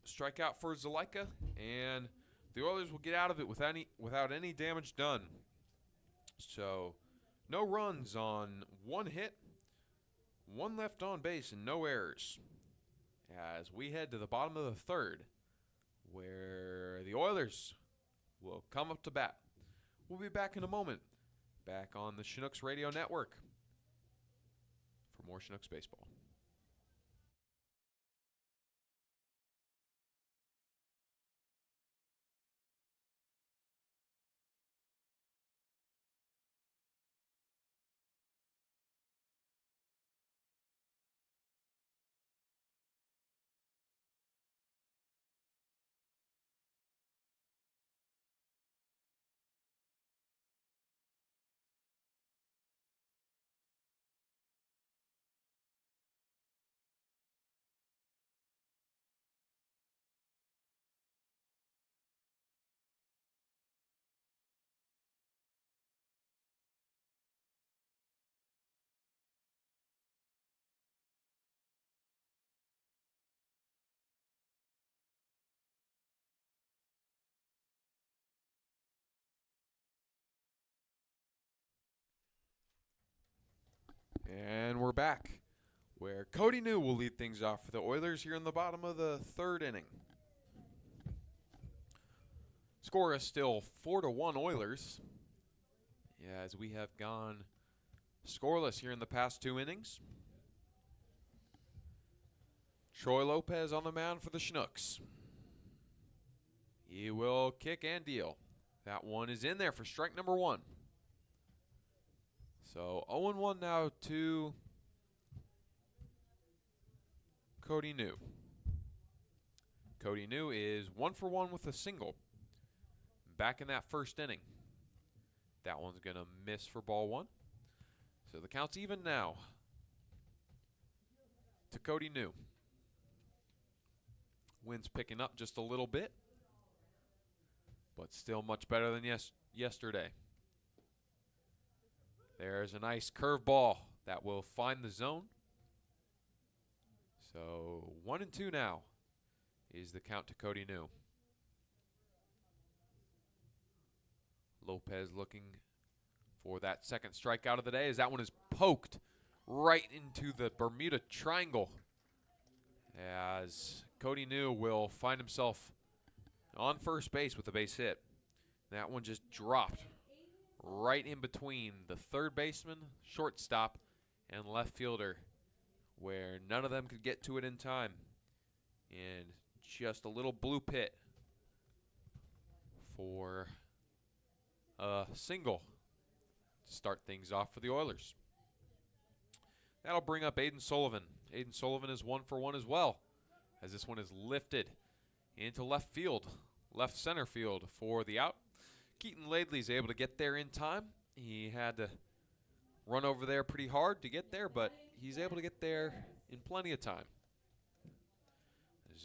strikeout for Zalaika, and the Oilers will get out of it without any damage done. So no runs on 1 hit, 1 left on base, and no errors. As we head to the bottom of the 3rd, where the Oilers will come up to bat. We'll be back in a moment, back on the Chinooks Radio Network for more Chinooks baseball. And we're back, where Cody New will lead things off for the Oilers here in the bottom of the 3rd inning. Score is still 4-1 Oilers, as we have gone scoreless here in the past 2 innings. Troy Lopez on the mound for the Chinooks. He will kick and deal. That one is in there for strike number 1. So 0-1 now to Cody New. Cody New is 1 for 1 with a single. Back in that first inning. That one's going to miss for ball 1. So the count's even now to Cody New. Wind's picking up just a little bit, but still much better than yesterday. There's a nice curveball that will find the zone. So 1-2 now is the count to Cody New. Lopez looking for that second strikeout of the day, as that one is poked right into the Bermuda Triangle, as Cody New will find himself on first base with a base hit. That one just dropped right in between the third baseman, shortstop, and left fielder, where none of them could get to it in time. And just a little blue pit for a single to start things off for the Oilers. That'll bring up Aiden Sullivan. Aiden Sullivan is 1 for 1 as well, as this one is lifted into left field. left center field for the out. Keaton Laidley's able to get there in time. He had to run over there pretty hard to get there, but he's able to get there in plenty of time.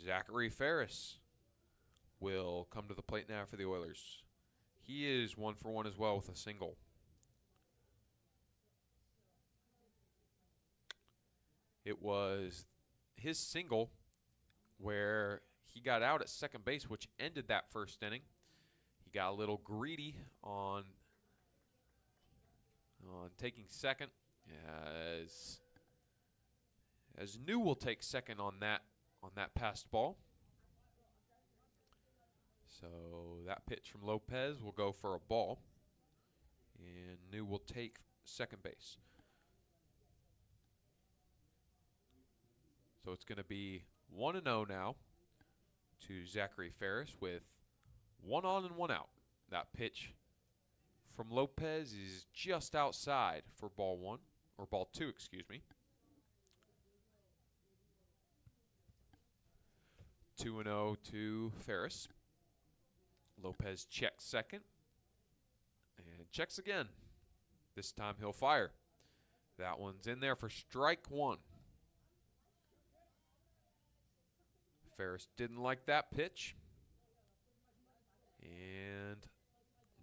Zachary Ferris will come to the plate now for the Oilers. He is 1 for 1 as well with a single. It was his single where he got out at second base, which ended that first inning. He got a little greedy on taking second, as New will take second on that passed ball. So that pitch from Lopez will go for a ball, and New will take second base. So it's going to be 1-0 now to Zachary Ferris with 1 on and 1 out. That pitch from Lopez is just outside for ball 1, or ball 2, excuse me. 2-0 to Ferris. Lopez checks second and checks again. This time he'll fire. That one's in there for strike 1. Ferris didn't like that pitch and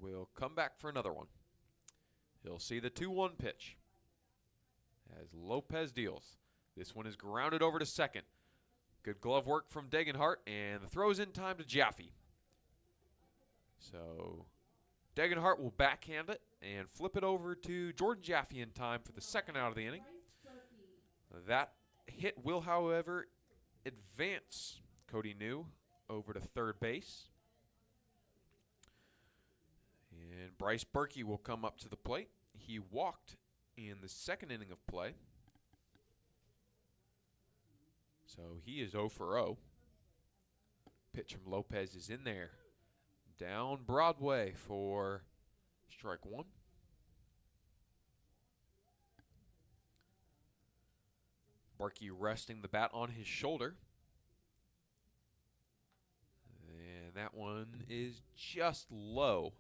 will come back for another one. He'll see the 2-1 pitch as Lopez deals. This one is grounded over to second. Good glove work from Degenhart, and the throw's in time to Jaffe. So Degenhart will backhand it and flip it over to Jordan Jaffe in time for the second out of the inning. That hit will, however, advance Cody New over to third base. And Bryce Berkey will come up to the plate. He walked in the second inning of play, so he is 0 for 0. Pitch from Lopez is in there. Down Broadway for strike 1. Berkey resting the bat on his shoulder. And that one is just low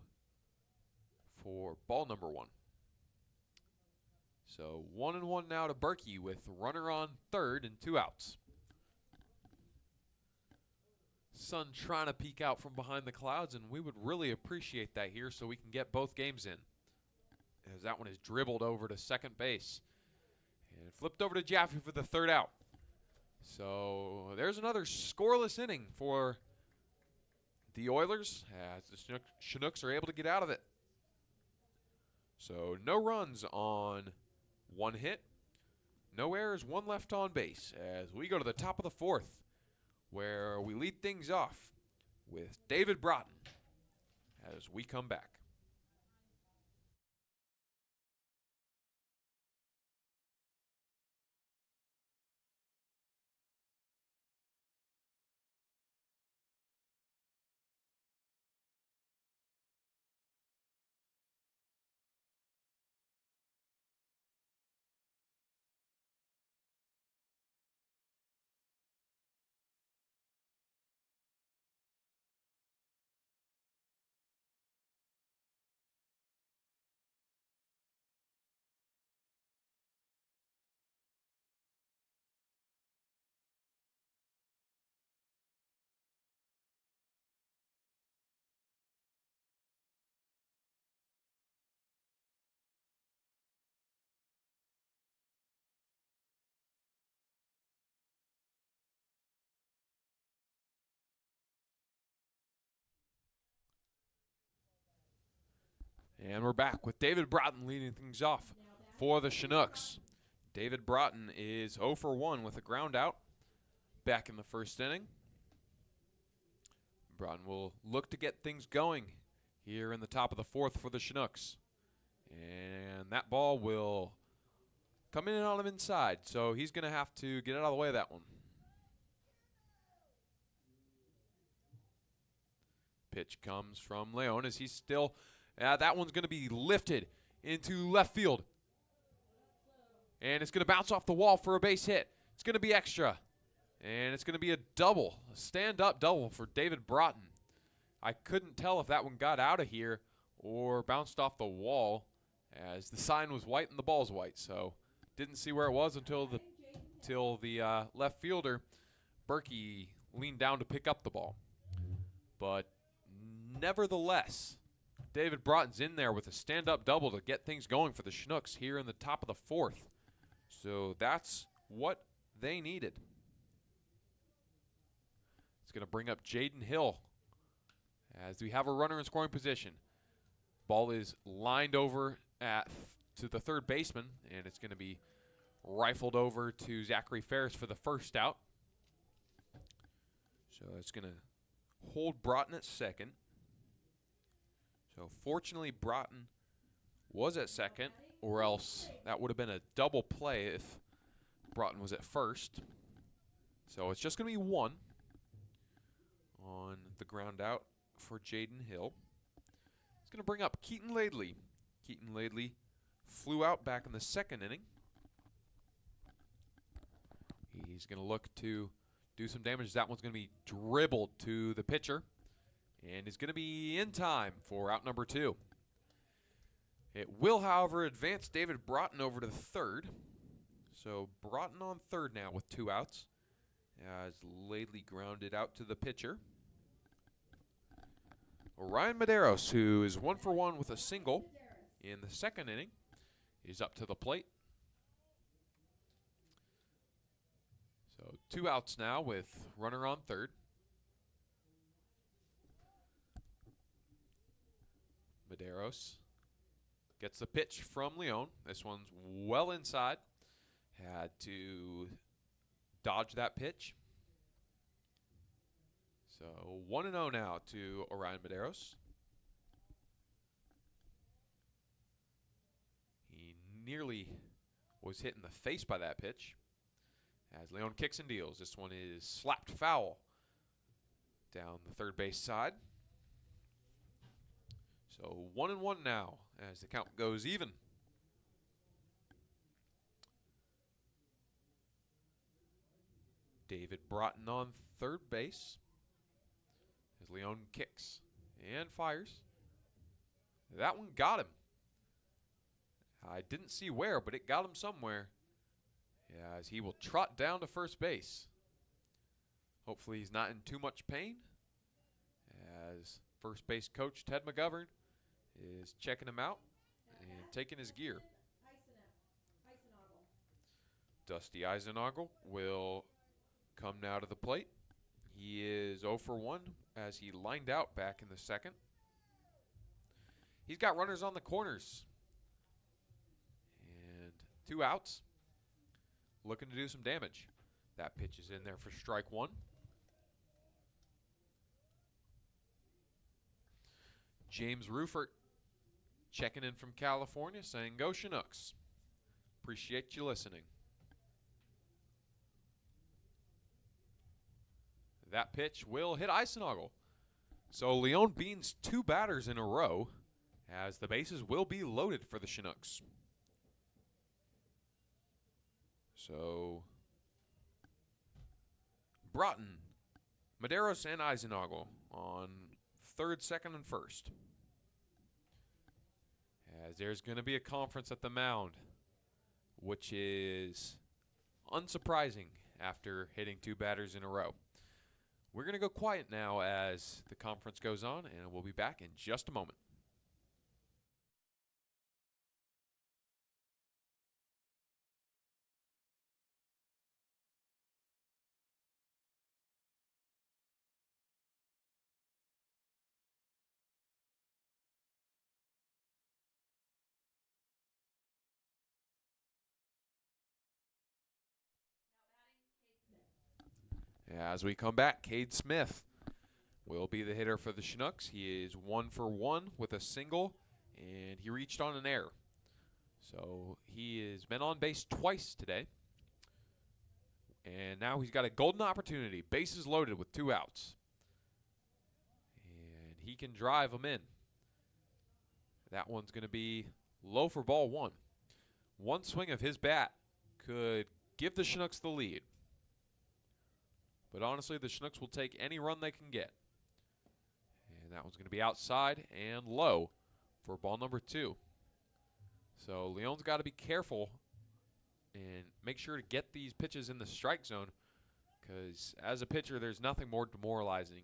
for ball number 1. So 1-1 now to Berkey with runner on third and 2 outs. Sun trying to peek out from behind the clouds, and we would really appreciate that here so we can get both games in. As that one is dribbled over to second base and flipped over to Jaffe for the third out. So there's another scoreless inning for the Oilers as the Chinooks are able to get out of it. So no runs on 1 hit, no errors, 1 left on base as we go to the top of the 4th, where we lead things off with David Broughton as we come back. And we're back with David Broughton leading things off for the Chinooks. David Broughton is 0 for 1 with a ground out back in the first inning. Broughton will look to get things going here in the top of the 4th for the Chinooks. And that ball will come in and on him inside, so he's going to have to get out of the way of that one. Pitch comes from Leon as he's still... that one's going to be lifted into left field. And it's going to bounce off the wall for a base hit. It's going to be extra. And it's going to be a double, a stand-up double for David Broughton I couldn't tell if that one got out of here or bounced off the wall, as the sign was white and the ball's white. So didn't see where it was until the left fielder, Berkey, leaned down to pick up the ball. But nevertheless, David Broughton's in there with a stand-up double to get things going for the Chinooks here in the top of the fourth. So that's what they needed. It's going to bring up Jaden Hill as we have a runner in scoring position. Ball is lined over to the third baseman, and it's going to be rifled over to Zachary Ferris for the first out. So it's going to hold Broughton at second. So fortunately, Broughton was at second, or else that would have been a double play if Broughton was at first. So it's just going to be one on the ground out for Jaden Hill. It's going to bring up Keaton Laidley. Keaton Laidley flew out back in the second inning. He's going to look to do some damage. That one's going to be dribbled to the pitcher, and is going to be in time for out number 2. It will, however, advance David Broughton over to the third. So Broughton on third now with 2 outs, as Laidley grounded out to the pitcher. Ryan Medeiros, who is 1 for 1 with a single in the second inning, is up to the plate. So 2 outs now with runner on third. Medeiros gets the pitch from Leon. This one's well inside. Had to dodge that pitch. So 1-0 now to Orion Medeiros. He nearly was hit in the face by that pitch, as Leon kicks and deals. This one is slapped foul down the third base side. So 1-1 now as the count goes even. David Broughton on third base as Leon kicks and fires. That one got him. I didn't see where, but it got him somewhere, as he will trot down to first base. Hopefully he's not in too much pain, as first base coach Ted McGovern is checking him out and taking his gear. Dusty Eisenagel will come now to the plate. He is 0 for 1 as he lined out back in the second. He's got runners on the corners. And 2 outs. Looking to do some damage. That pitch is in there for strike 1. James Rufert checking in from California saying, "Go Chinooks. Appreciate you listening." That pitch will hit Eisenagel. So Leon beans 2 batters in a row, as the bases will be loaded for the Chinooks. So Broughton, Medeiros, and Eisenagel on third, second, and first. As there's going to be a conference at the mound, which is unsurprising after hitting 2 batters in a row. We're going to go quiet now as the conference goes on, and we'll be back in just a moment. As we come back, Cade Smith will be the hitter for the Chinooks. He is 1 for 1 with a single, and he reached on an error. So he has been on base twice today. And now he's got a golden opportunity. Bases loaded with 2 outs. And he can drive them in. That one's going to be low for ball 1. One swing of his bat could give the Chinooks the lead. But honestly, the Chinooks will take any run they can get. And that one's going to be outside and low for ball number 2. So Leon's got to be careful and make sure to get these pitches in the strike zone, because as a pitcher, there's nothing more demoralizing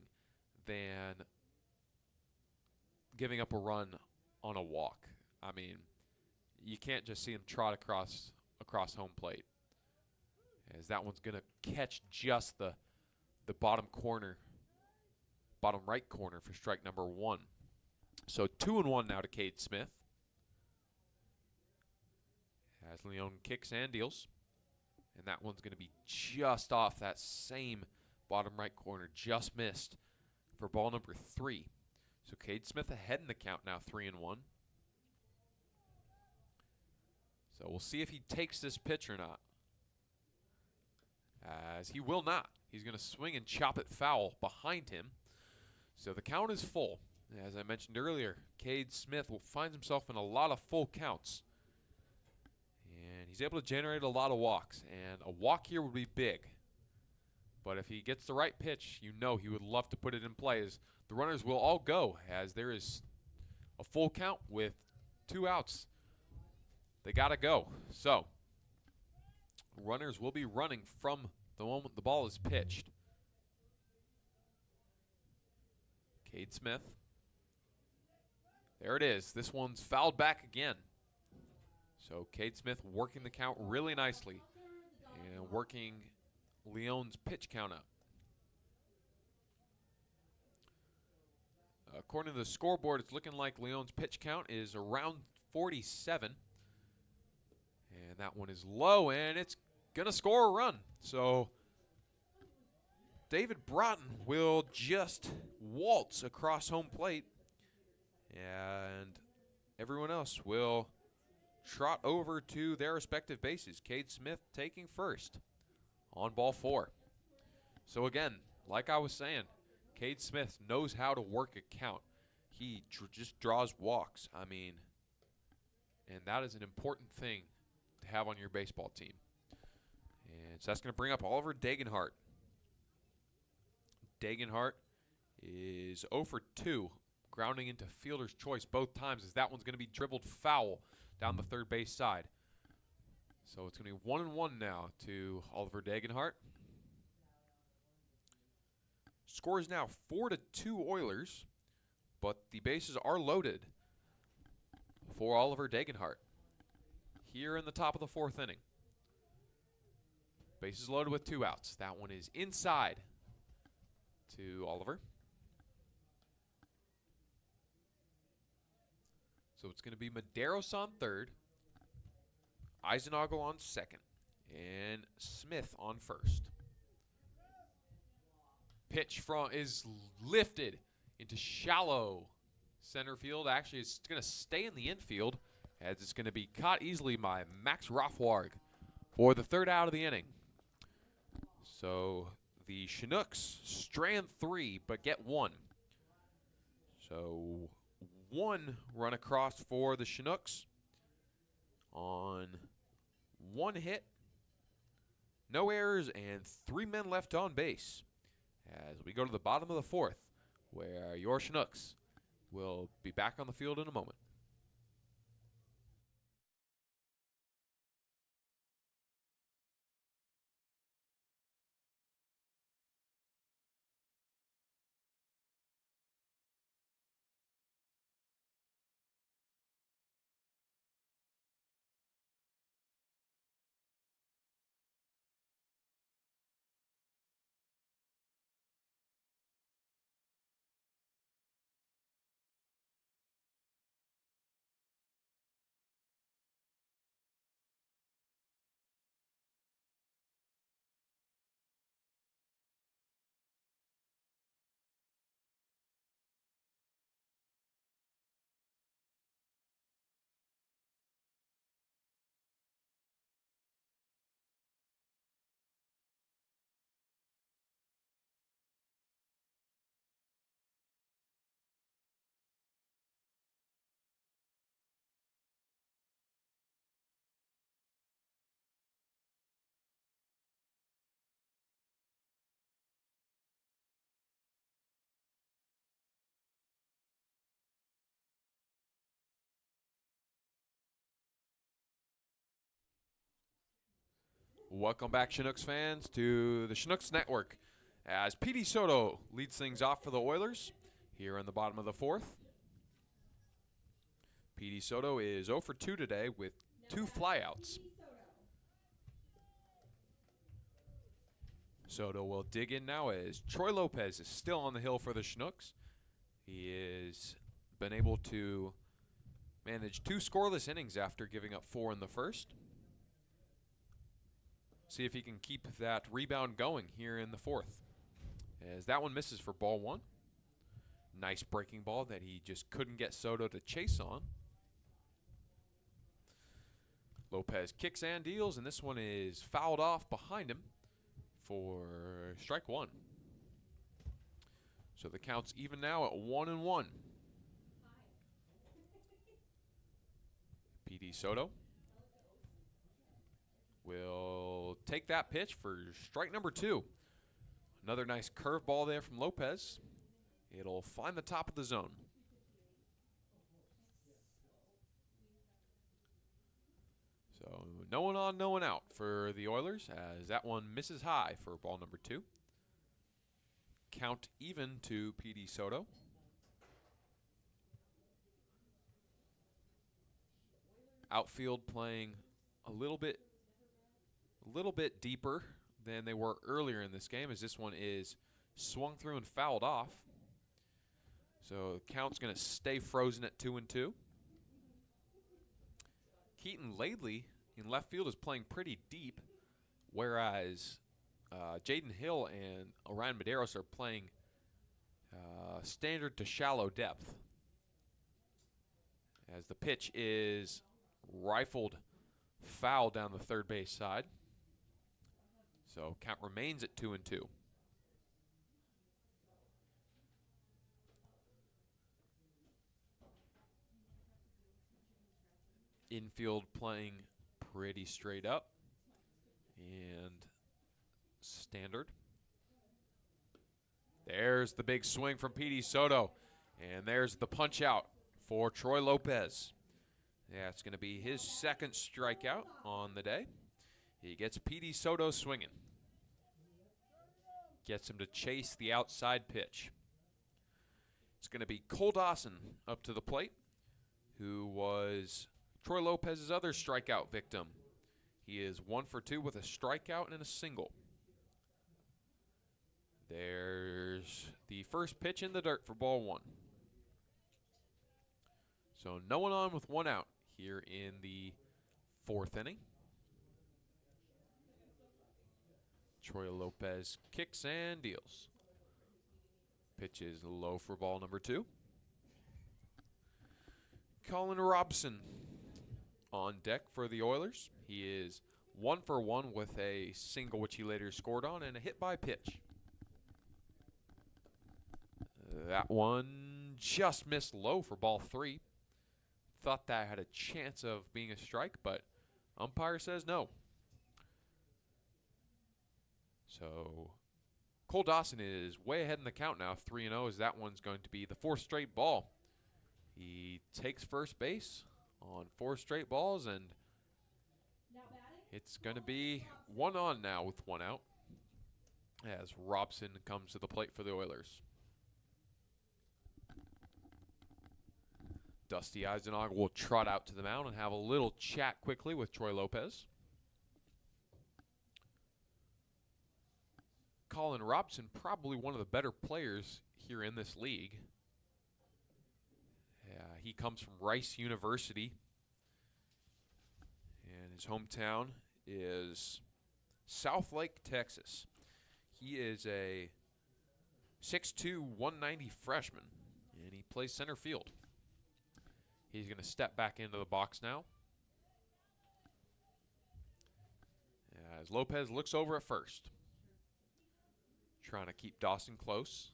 than giving up a run on a walk. I mean, you can't just see him trot across home plate, as that one's going to catch just the bottom right corner for strike number 1. So 2-1 now to Cade Smith, as Leon kicks and deals. And that one's going to be just off that same bottom right corner, just missed for ball number 3. So Cade Smith ahead in the count now, 3-1. So we'll see if he takes this pitch or not, as he will not. He's going to swing and chop it foul behind him. So the count is full. As I mentioned earlier, Cade Smith finds himself in a lot of full counts. And he's able to generate a lot of walks. And a walk here would be big. But if he gets the right pitch, you know he would love to put it in play, as the runners will all go, as there is a full count with 2 outs. They got to go. So runners will be running from the moment the ball is pitched. Cade Smith. There it is. This one's fouled back again. So Cade Smith working the count really nicely and working Leon's pitch count up. According to the scoreboard, it's looking like Leon's pitch count is around 47. And that one is low, and it's going to score a run. So David Broughton will just waltz across home plate, and everyone else will trot over to their respective bases. Cade Smith taking first on ball 4. So again, like I was saying, Cade Smith knows how to work a count. He just draws walks. I mean, and that is an important thing to have on your baseball team. And so that's going to bring up Oliver Degenhart. Degenhart is 0 for 2, grounding into fielder's choice both times, as that one's going to be dribbled foul down the third base side. So it's going to be 1-1 now to Oliver Degenhart. Score is now 4-2 Oilers, but the bases are loaded for Oliver Degenhart here in the top of the 4th inning. Bases loaded with 2 outs. That one is inside to Oliver. So it's going to be Medeiros on third, Eisenagel on second, and Smith on first. Pitch is lifted into shallow center field. Actually, it's going to stay in the infield, as it's going to be caught easily by Max Rothwarg for the 3rd out of the inning. So the Chinooks strand 3 but get 1. So 1 run across for the Chinooks on 1 hit, no errors, and 3 men left on base, as we go to the bottom of the 4th, where your Chinooks will be back on the field in a moment. Welcome back, Chinooks fans, to the Chinooks Network as P.D. Soto leads things off for the Oilers here in the bottom of the fourth. P.D. Soto is 0 for 2 today with 2 flyouts. Soto will dig in now as Troy Lopez is still on the hill for the Chinooks. He has been able to manage 2 scoreless innings after giving up 4 in the first. See if he can keep that rebound going here in the fourth. As that one misses for ball 1. Nice breaking ball that he just couldn't get Soto to chase on. Lopez kicks and deals, and this one is fouled off behind him for strike 1. So the count's even now at 1-1. P.D. Soto will take that pitch for strike number 2. Another nice curveball there from Lopez. It'll find the top of the zone. So no one on, no one out for the Oilers as that one misses high for ball number 2. Count even to P.D. Soto. Outfield playing a little bit deeper than they were earlier in this game, as this one is swung through and fouled off. So the count's going to stay frozen at 2-2. Keaton Laidley in left field is playing pretty deep, whereas Jaden Hill and Orion Medeiros are playing standard to shallow depth. As the pitch is rifled foul down the third base side. So count remains at 2-2. Infield playing pretty straight up and standard. There's the big swing from P.D. Soto, and there's the punch out for Troy Lopez. Yeah, it's going to be his second strikeout on the day. He gets P.D. Soto swinging. Gets him to chase the outside pitch. It's going to be Cole Dawson up to the plate, who was Troy Lopez's other strikeout victim. He is 1 for 2 with a strikeout and a single. There's the first pitch in the dirt for ball 1. So no one on with 1 out here in the 4th inning. Troy Lopez kicks and deals. Pitch is low for ball number 2. Colin Robson on deck for the Oilers. He is 1 for 1 with a single, which he later scored on, and a hit by pitch. That one just missed low for ball 3. Thought that had a chance of being a strike, but umpire says no. So Cole Dawson is way ahead in the count now, 3-0, as that one's going to be the 4th straight ball. He takes first base on 4 straight balls, and it's going to be 1 on now with 1 out as Robson comes to the plate for the Oilers. Dusty Eisenhog will trot out to the mound and have a little chat quickly with Troy Lopez. Colin Robson, probably one of the better players here in this league. He comes from Rice University, and his hometown is Southlake, Texas. He is a 6'2", 190 freshman, and he plays center field. He's going to step back into the box now. As Lopez looks over at first. Trying to keep Dawson close.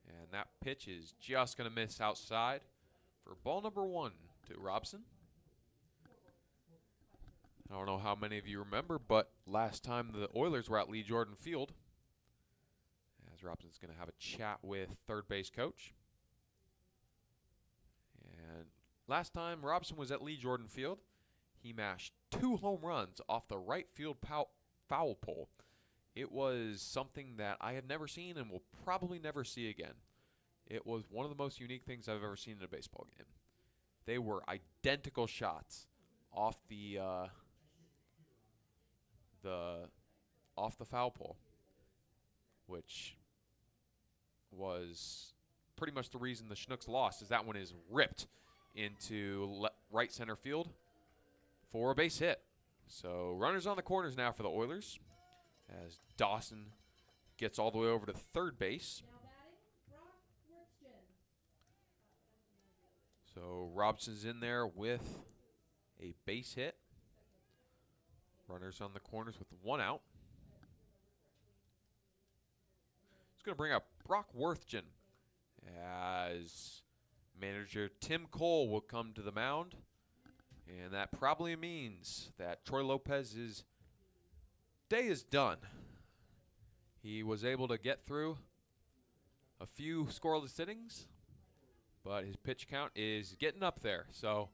And that pitch is just going to miss outside for ball number 1 to Robson. I don't know how many of you remember, but last time the Oilers were at Lee Jordan Field, as Robson's going to have a chat with third base coach. And last time Robson was at Lee Jordan Field, he mashed 2 home runs off the right field foul pole. It was something that I had never seen and will probably never see again. It was one of the most unique things I've ever seen in a baseball game. They were identical shots off the off the foul pole, which was pretty much the reason the Chinooks lost. Is that one is ripped into right center field for a base hit. So runners on the corners now for the Oilers as Dawson gets all the way over to third base. Now batting, Brock Wirtgen. So Robson's in there with a base hit. Runners on the corners with 1 out. It's going to bring up Brock Wirtgen as manager Tim Cole will come to the mound. And that probably means that Troy Lopez's day is done. He was able to get through a few scoreless innings, but his pitch count is getting up there. So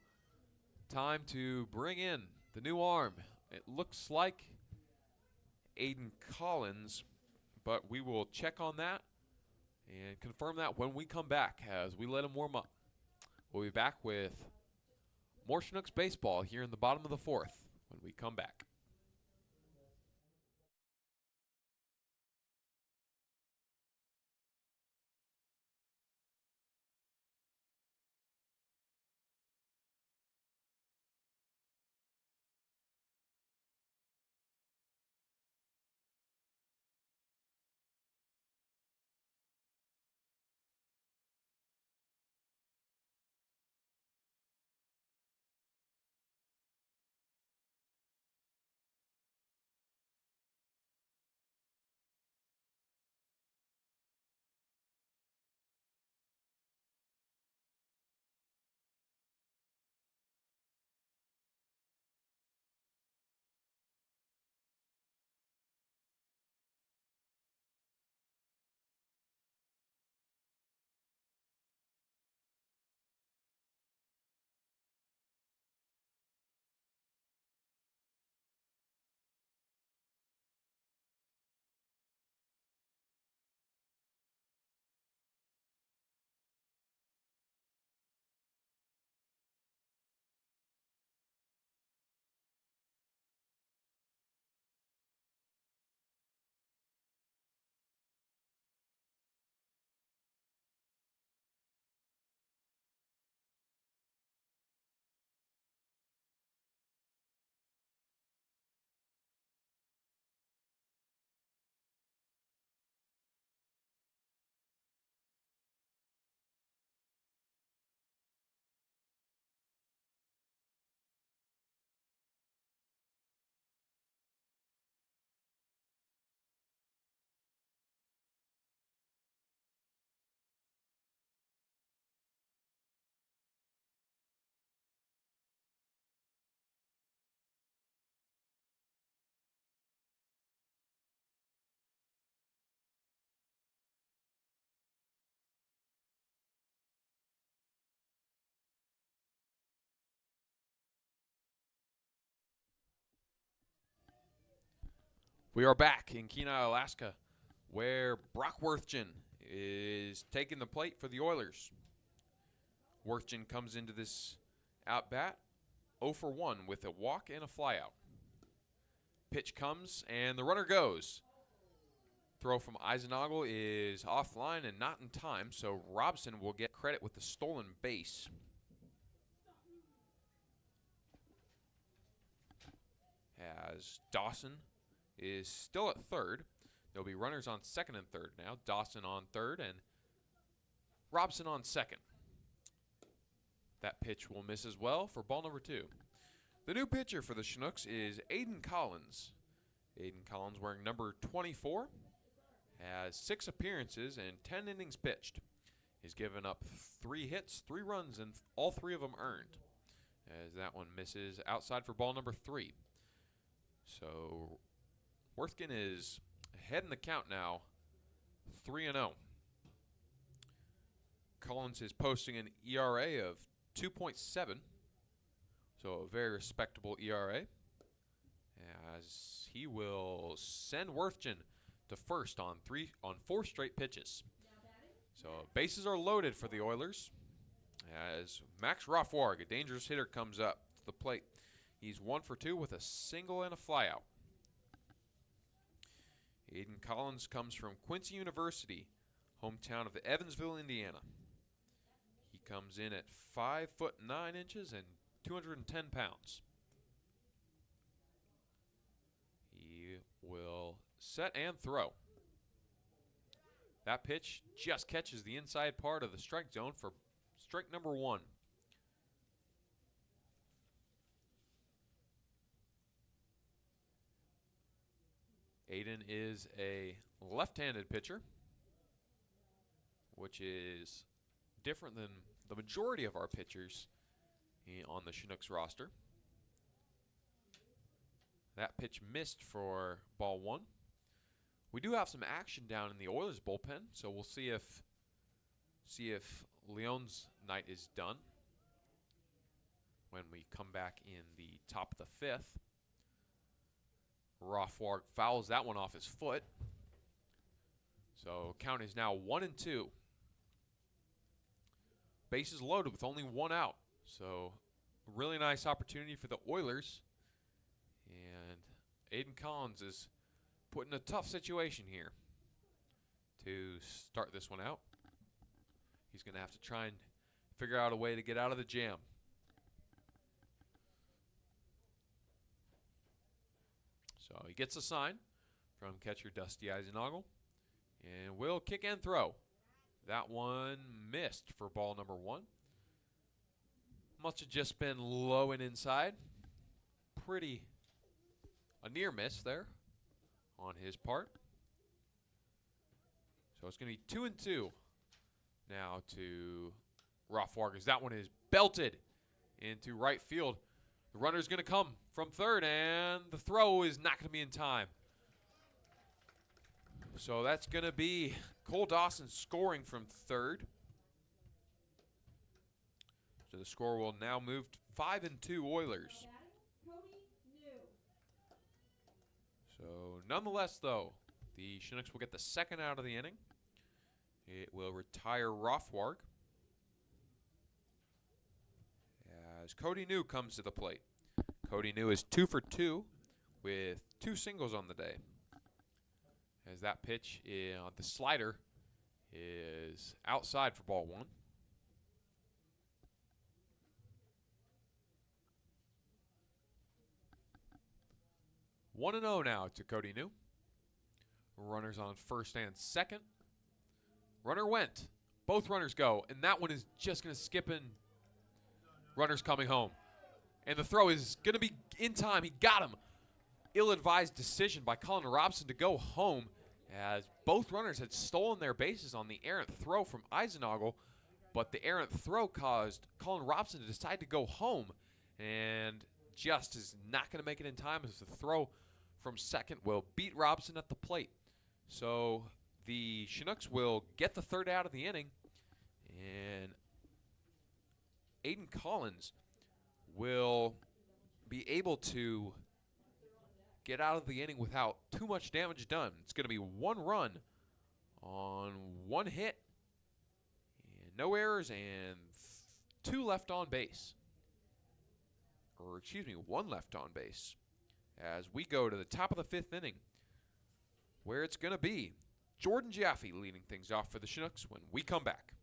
time to bring in the new arm. It looks like Aiden Collins, but we will check on that and confirm that when we come back as we let him warm up. We'll be back with more Chinooks baseball here in the bottom of the 4th when we come back. We are back in Kenai, Alaska, where Brock Wirtgen is taking the plate for the Oilers. Wirtgen comes into this at-bat 0 for 1 with a walk and a flyout. Pitch comes, and the runner goes. Throw from Eisenagel is offline and not in time, so Robson will get credit with the stolen base. As Dawson is still at third. There'll be runners on second and third now. Dawson on third and Robson on second. That pitch will miss as well for ball number 2. The new pitcher for the Chinooks is Aiden Collins. Aiden Collins wearing number 24. Has 6 appearances and 10 innings pitched. He's given up 3 hits, 3 runs, and all 3 of them earned. As that one misses outside for ball number 3. So Wirtgen is ahead in the count now, 3-0. Collins is posting an ERA of 2.7, so a very respectable ERA. as he will send Worthgen to first on 4 straight pitches. So bases are loaded for the Oilers as Max Rothwarg, a dangerous hitter, comes up to the plate. He's 1 for 2 with a single and a flyout. Aiden Collins comes from Quincy University, hometown of Evansville, Indiana. He comes in at 5 foot 9 inches and 210 pounds. He will set and throw. That pitch just catches the inside part of the strike zone for strike number 1. Aiden is a left-handed pitcher, which is different than the majority of our pitchers on the Chinooks roster. That pitch missed for ball 1. We do have some action down in the Oilers bullpen, so we'll see if Leon's night is done when we come back in the top of the 5th. Rothwarg fouls that one off his foot. So count is now 1-2. Bases loaded with only 1 out. So a really nice opportunity for the Oilers. And Aiden Collins is put in a tough situation here to start this one out. He's going to have to try and figure out a way to get out of the jam. So he gets a sign from catcher Dusty Eisenagel and will kick and throw. That one missed for ball number 1. Must have just been low and inside. A near miss there on his part. So it's going to be 2-2 now to Rothwarg as that one is belted into right field. The runner's going to come from third, and the throw is not going to be in time. So that's going to be Cole Dawson scoring from third. So the score will now move to 5-2 Oilers. So nonetheless, though, the Chinooks will get the second out of the inning. It will retire Rothwarg as Cody New comes to the plate. Cody New is 2 for 2 with 2 singles on the day. As that pitch, the slider, is outside for ball 1. 1-0 now to Cody New. Runners on first and second. Runner went. Both runners go, and that one is just going to skip in. Runners coming home. And the throw is going to be in time. He got him. Ill-advised decision by Colin Robson to go home as both runners had stolen their bases on the errant throw from Eisenagel, but the errant throw caused Colin Robson to decide to go home, and just is not going to make it in time as the throw from second will beat Robson at the plate. So the Chinooks will get the third out of the inning, and Aiden Collins will be able to get out of the inning without too much damage done. It's going to be 1 run on 1 hit, and no errors, and 2 left on base. Or excuse me, 1 left on base. As we go to the top of the 5th inning, where it's going to be Jordan Jaffe leading things off for the Chinooks when we come back.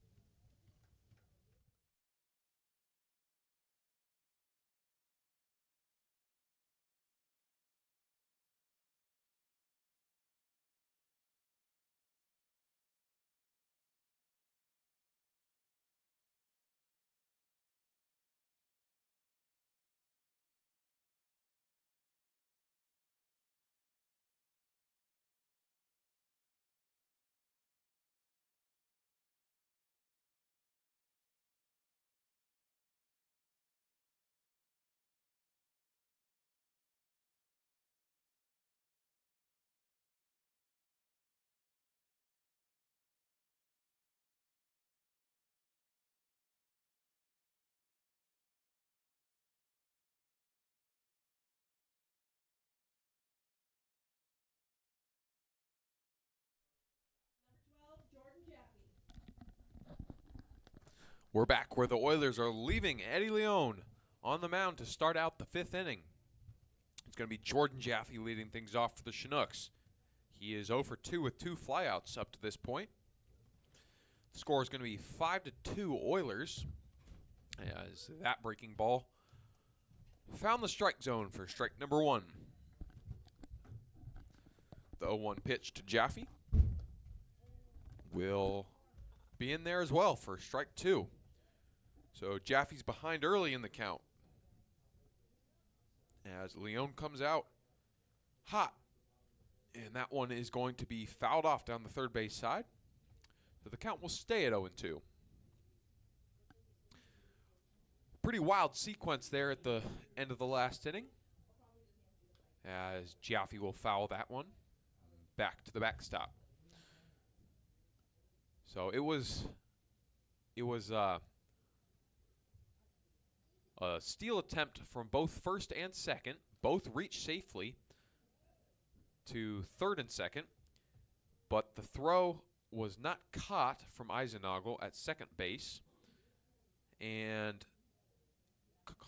We're back where the Oilers are leaving Eddie Leon on the mound to start out the 5th inning. It's going to be Jordan Jaffe leading things off for the Chinooks. He is 0 for 2 with 2 flyouts up to this point. The score is going to be 5-2 Oilers, as that breaking ball found the strike zone for strike number 1. The 0-1 pitch to Jaffe will be in there as well for strike 2. So Jaffe's behind early in the count as Leon comes out hot. And that one is going to be fouled off down the third base side. So the count will stay at 0-2. Pretty wild sequence there at the end of the last inning, as Jaffe will foul that one back to the backstop. So it was a steal attempt from both first and second. Both reached safely to third and second, but the throw was not caught from Eisenagel at second base, and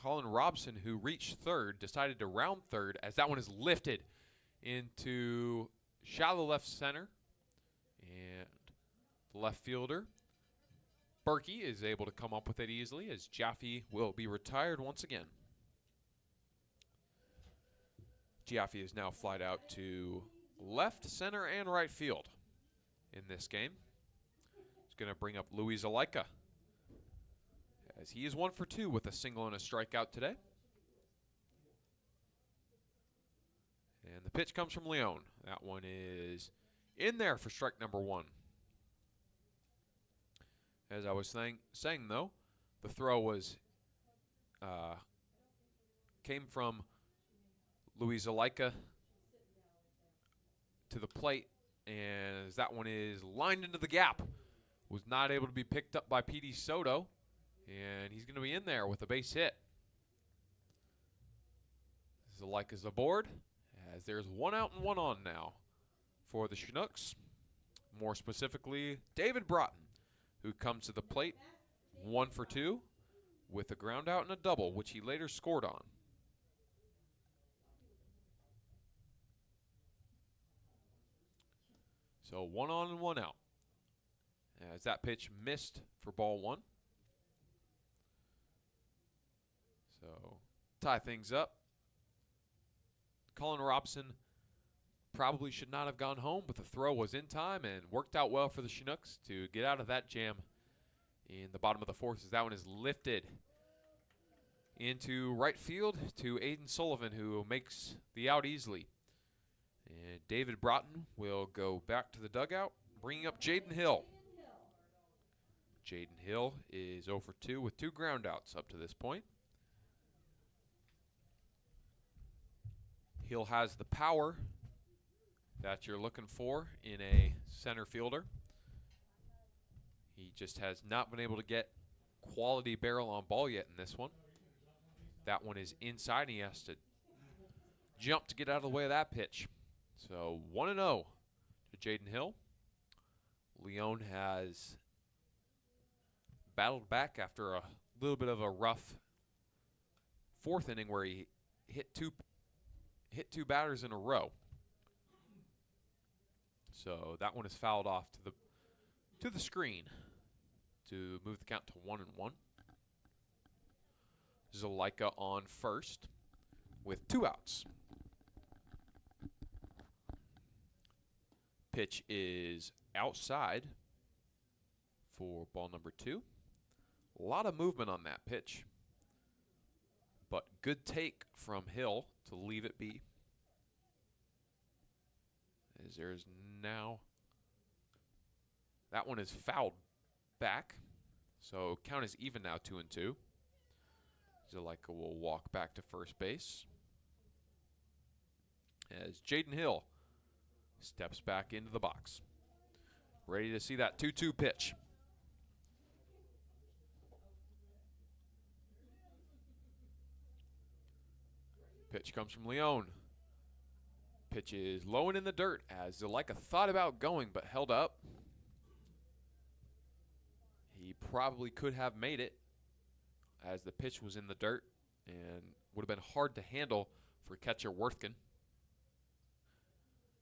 Colin Robson, who reached third, decided to round third as that one is lifted into shallow left center, and the left fielder Berkey is able to come up with it easily as Jaffe will be retired once again. Jaffe is now flied out to left, center, and right field in this game. He's going to bring up Louis Zalaika, as he is 1 for 2 with a single and a strikeout today. And the pitch comes from Leon. That one is in there for strike number 1. As I was saying though, the throw was came from Louis Zalaika to the plate, and as that one is lined into the gap, was not able to be picked up by P.D. Soto, and he's going to be in there with a base hit. Zalaika's aboard, as there's 1 out and 1 on now for the Chinooks. More specifically, David Broughton, who comes to the plate 1 for 2 with a ground out and a double, which he later scored on. So 1 on and 1 out, as that pitch missed for ball 1. So tie things up. Colin Robson probably should not have gone home, but the throw was in time and worked out well for the Chinooks to get out of that jam in the bottom of the 4th, as that one is lifted into right field to Aiden Sullivan, who makes the out easily. And David Broughton will go back to the dugout, bringing up Jaden Hill. Jaden Hill is 0 for 2 with 2 groundouts up to this point. Hill has the power that you're looking for in a center fielder. He just has not been able to get quality barrel on ball yet in this one. That one is inside, and he has to jump to get out of the way of that pitch. So 1-0 to Jaden Hill. Leon has battled back after a little bit of a rough 4th inning where he hit two batters in a row. So that one is fouled off to the screen to move the count to 1-1. Zalaika on first with 2 outs. Pitch is outside for ball number 2. A lot of movement on that pitch, but good take from Hill to leave it be. As there's now, that one is fouled back, so count is even now, 2-2. Zalaika will walk back to first base as Jaden Hill steps back into the box, ready to see that 2-2 pitch. Pitch comes from Leon. Pitch is low and in the dirt as Zalaika thought about going but held up. He probably could have made it as the pitch was in the dirt and would have been hard to handle for catcher Worthkin.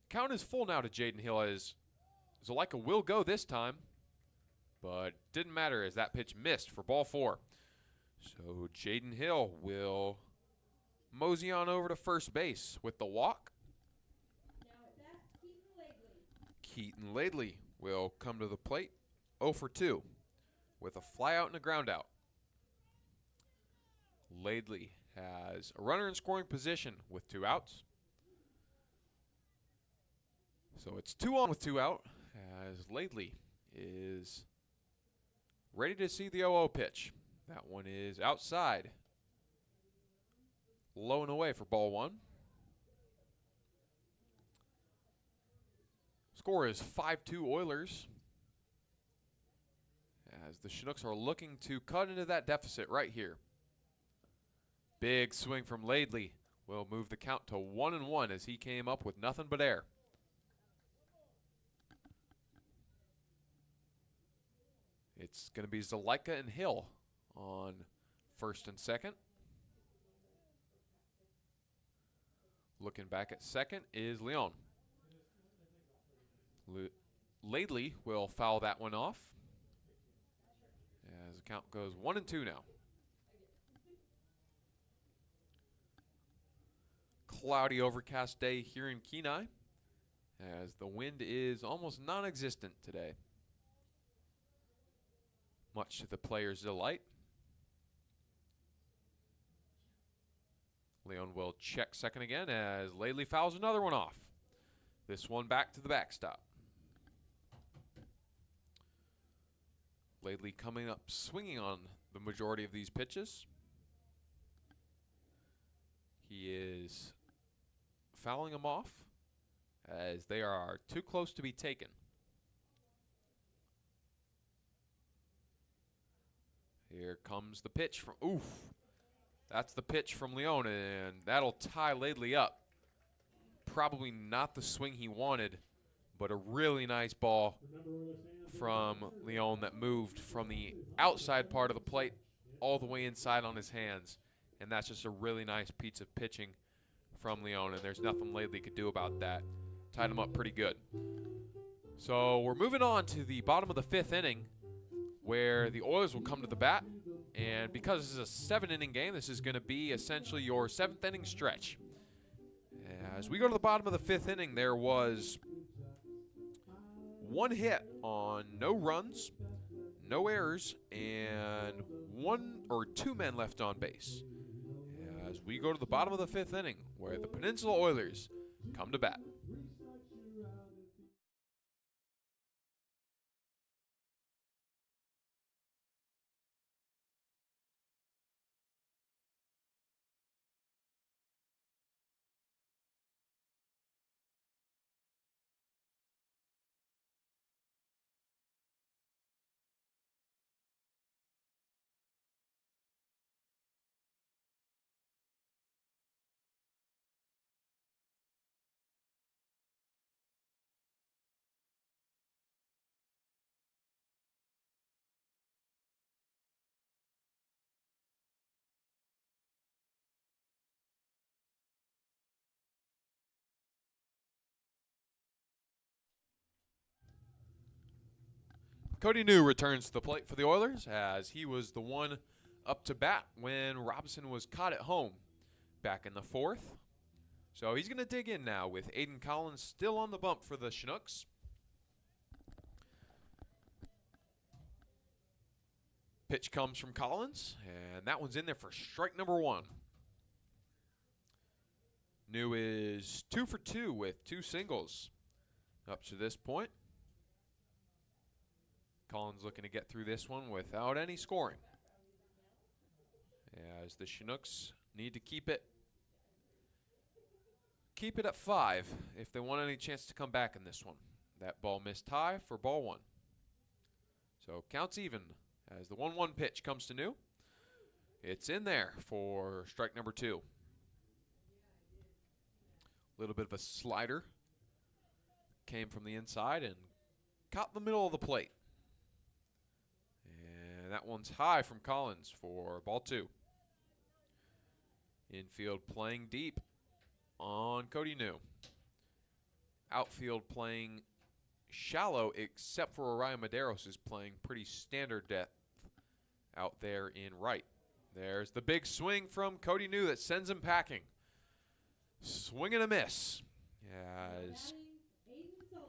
Count is full now to Jaden Hill as Zalika will go this time, but didn't matter as that pitch missed for ball 4. So Jaden Hill will mosey on over to first base with the walk. Now at bat, Keaton Laidley. Keaton Laidley will come to the plate 0 for 2 with a fly out and a ground out. Laidley has a runner in scoring position with 2 outs. So it's 2 on with 2 out as Laidley is ready to see the 0-0 pitch. That one is outside. Low and away for ball 1. Score is 5-2 Oilers as the Chinooks are looking to cut into that deficit right here. Big swing from Laidley will move the count to 1-1 as he came up with nothing but air. It's going to be Zalika and Hill on first and second. Looking back at second is Leon. Laidley will foul that one off as the count goes 1-2 now. Cloudy, overcast day here in Kenai as the wind is almost non-existent today, much to the players' delight. Leon will check second again as Laidley fouls another one off. This one back to the backstop. Laidley coming up swinging on the majority of these pitches. He is fouling them off as they are too close to be taken. Here comes the pitch from, oof. That's the pitch from Leon, and that'll tie Laidley up. Probably not the swing he wanted, but a really nice ball from Leon that moved from the outside part of the plate all the way inside on his hands. And that's just a really nice piece of pitching from Leon, and there's nothing Laidley could do about that. Tied him up pretty good. So we're moving on to the bottom of the 5th inning, where the Oilers will come to the bat. And because this is a 7-inning game, this is going to be essentially your 7th inning stretch. As we go to the bottom of the 5th inning, there was 1 hit on no runs, no errors, and 1 or 2 men left on base. As we go to the bottom of the 5th inning, where the Peninsula Oilers come to bat. Cody New returns to the plate for the Oilers as he was the one up to bat when Robinson was caught at home back in the 4th. So he's going to dig in now with Aiden Collins still on the bump for the Chinooks. Pitch comes from Collins, and that one's in there for strike number 1. New is 2 for 2 with 2 singles up to this point. Collins looking to get through this one without any scoring, as the Chinooks need to keep it at 5 if they want any chance to come back in this one. That ball missed high for ball 1. So counts even as the 1-1 pitch comes to New. It's in there for strike number 2. A little bit of a slider came from the inside and caught in the middle of the plate. that one's high from Collins for ball 2. Infield playing deep on Cody New. Outfield playing shallow, except for Orion Medeiros is playing pretty standard depth out there in right. There's the big swing from Cody New that sends him packing. Swing and a miss as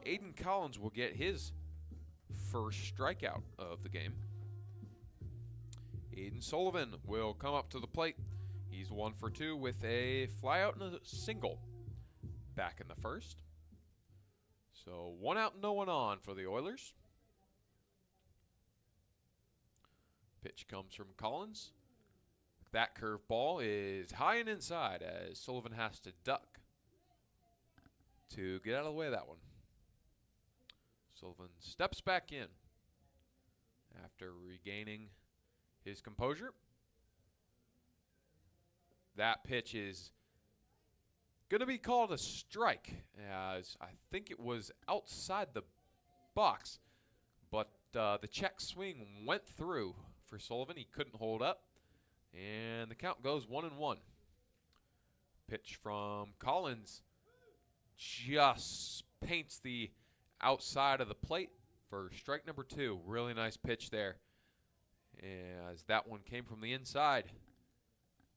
Aiden Collins will get his first strikeout of the game. Aiden Sullivan will come up to the plate. He's 1 for 2 with a flyout and a single back in the first. So 1 out, no one on for the Oilers. Pitch comes from Collins. That curveball is high and inside as Sullivan has to duck to get out of the way of that one. Sullivan steps back in after regaining his composure. That pitch is going to be called a strike, as I think it was outside the box, but the check swing went through for Sullivan. He couldn't hold up, and the count goes 1-1. Pitch from Collins just paints the outside of the plate for strike number 2. Really nice pitch there, as that one came from the inside,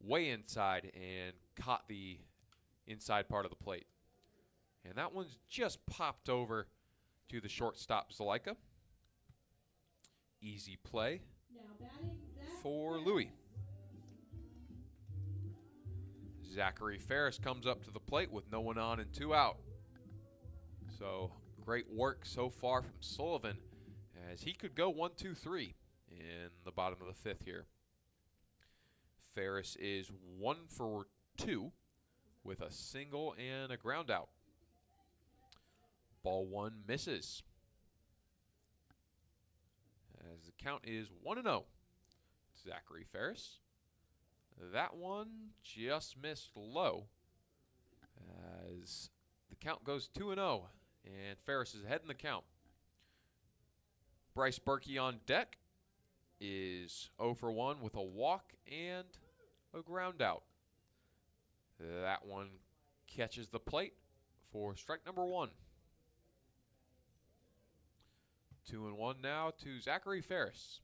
way inside, and caught the inside part of the plate. And that one's just popped over to the shortstop, Zalaika. Easy play for Louie. Zachary Ferris comes up to the plate with no one on and 2 out. So great work so far from Sullivan, as he could go 1-2-3 in the bottom of the 5th here. Ferris is 1 for 2 with a single and a ground out. Ball 1 misses, as the count is 1-0. Zachary Ferris. That one just missed low, as the count goes 2-0, and Ferris is ahead in the count. Bryce Berkey on deck is 0 for 1 with a walk and a ground out. That one catches the plate for strike number 1. 2-1 now to Zachary Ferris.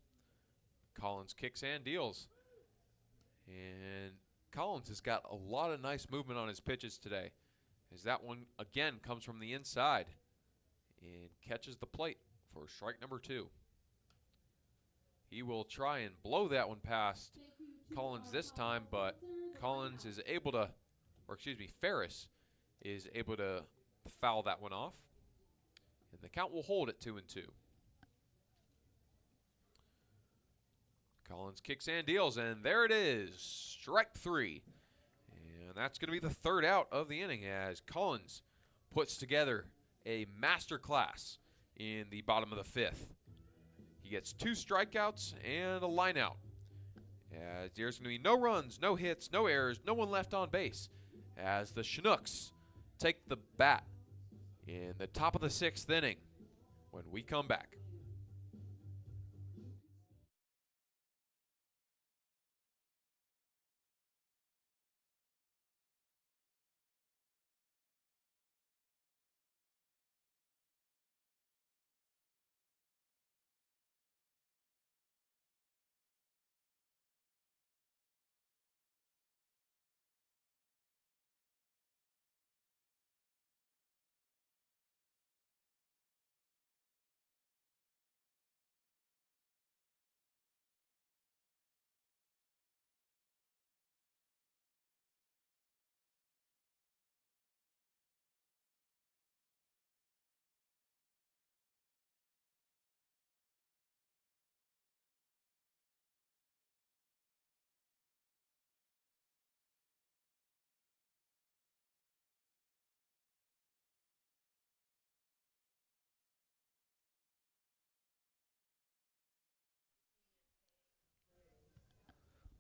Collins kicks and deals. And Collins has got a lot of nice movement on his pitches today, as that one again comes from the inside and catches the plate for strike number 2. He will try and blow that one past Collins this time, but Collins is able to, Ferris is able to foul that one off, and the count will hold at 2-2. Collins kicks and deals, and there it is, strike 3. And that's going to be the 3rd out of the inning, as Collins puts together a master class in the bottom of the 5th. He gets 2 strikeouts and a line out, as there's going to be no runs, no hits, no errors, no one left on base, as the Chinooks take the bat in the top of the 6th inning when we come back.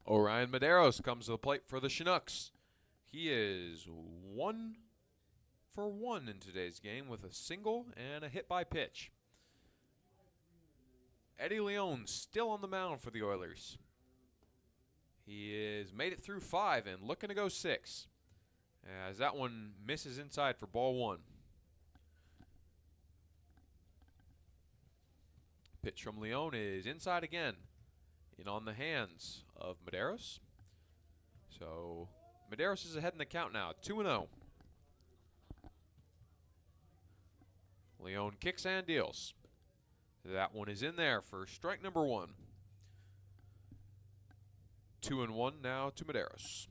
Orion Medeiros comes to the plate for the Chinooks. He is 1 for 1 in today's game with a single and a hit by pitch. Eddie Leon still on the mound for the Oilers. He has made it through 5 and looking to go 6. As that one misses inside for ball 1. Pitch from Leon is inside again. In on the hands of Medeiros. So Medeiros is ahead in the count now, 2-0. Leon kicks and deals. That one is in there for strike number 1. 2-1 now to Medeiros.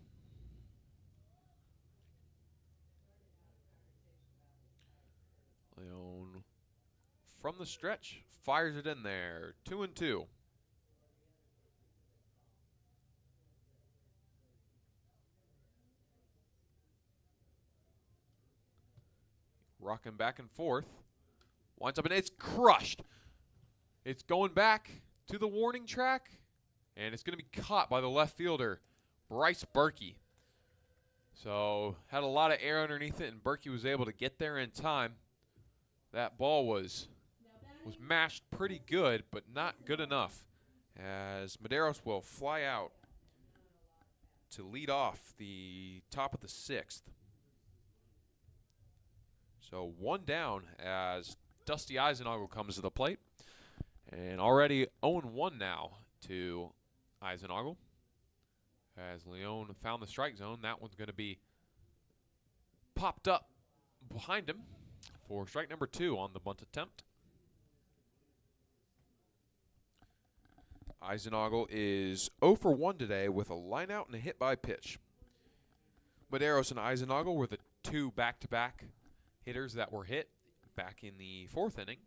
Leon from the stretch fires it in there, 2-2. Rocking back and forth. Winds up and it's crushed. It's going back to the warning track, and it's going to be caught by the left fielder, Bryce Berkey. So had a lot of air underneath it, and Berkey was able to get there in time. That ball was mashed pretty good, but not good enough, as Medeiros will fly out to lead off the top of the 6th. So 1 down as Dusty Eisenagel comes to the plate. And already 0-1 now to Eisenagel. As Leon found the strike zone, that one's going to be popped up behind him for strike number 2 on the bunt attempt. Eisenagel is 0 for 1 today with a line out and a hit by pitch. Medeiros and Eisenagel were the 2 back-to-back hitters that were hit back in the 4th inning.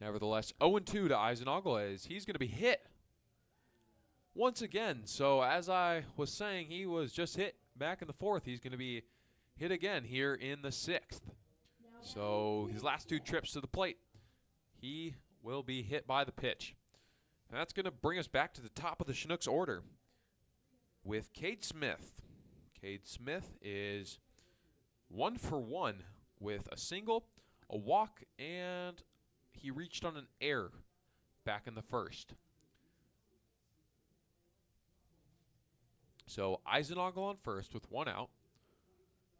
Nevertheless, 0-2 to Eisenagel as he's going to be hit once again. So as I was saying, he was just hit back in the 4th. He's going to be hit again here in the 6th. So his last 2 trips to the plate, he will be hit by the pitch. And that's going to bring us back to the top of the Chinooks order with Cade Smith. Cade Smith is 1 for 1 with a single, a walk, and he reached on an error back in the 1st. So Eisenagel on first with 1 out.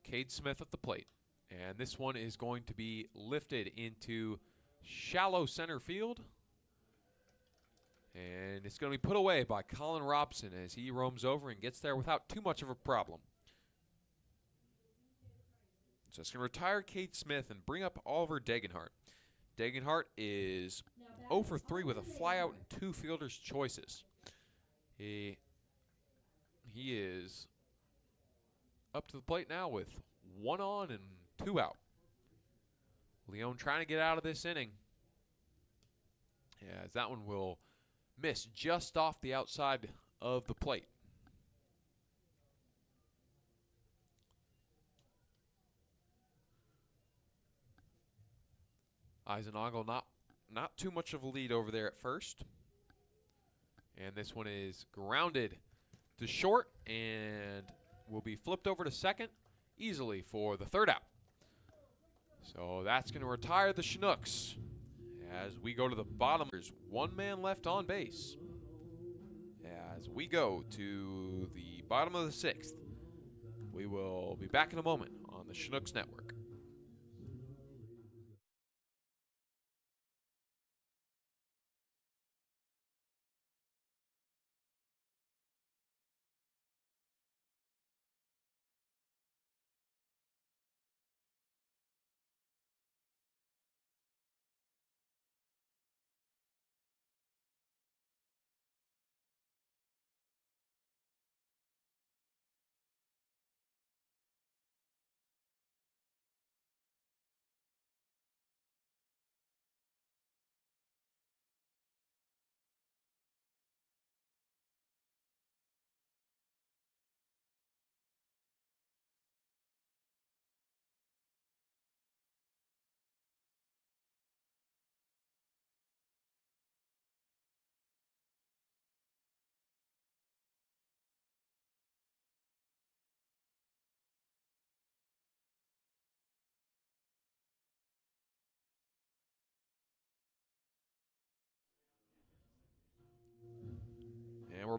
Cade Smith at the plate. And this one is going to be lifted into shallow center field. And it's going to be put away by Colin Robson as he roams over and gets there without too much of a problem. So it's going to retire Cade Smith and bring up Oliver Degenhart. Degenhart is 0 for 3 with a flyout and 2 fielder's choices. He is up to the plate now with 1 on and 2 out. Leon trying to get out of this inning, as that one will miss just off the outside of the plate. Eisenagel not too much of a lead over there at first. And this one is grounded to short and will be flipped over to second easily for the 3rd out. So that's going to retire the Chinooks as we go to the bottom. There's 1 man left on base as we go to the bottom of the 6th. We will be back in a moment on the Chinooks Network.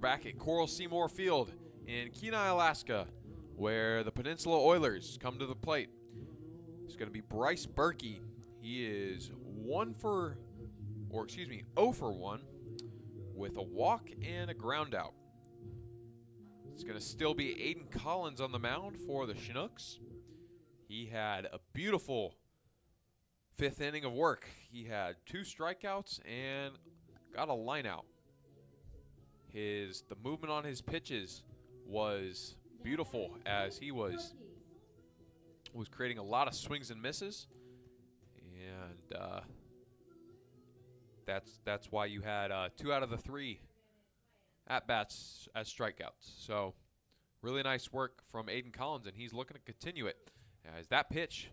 back at Coral Seymour Field in Kenai, Alaska, where the Peninsula Oilers come to the plate. It's going to be Bryce Berkey. He is 0 for 1 with a walk and a ground out. It's going to still be Aiden Collins on the mound for the Chinooks. He had a beautiful 5th inning of work. He had 2 strikeouts and got a line out. The movement on his pitches was beautiful as he was creating a lot of swings and misses, and that's why you had 2 out of the 3 at-bats as strikeouts. So really nice work from Aiden Collins, and he's looking to continue it as that pitch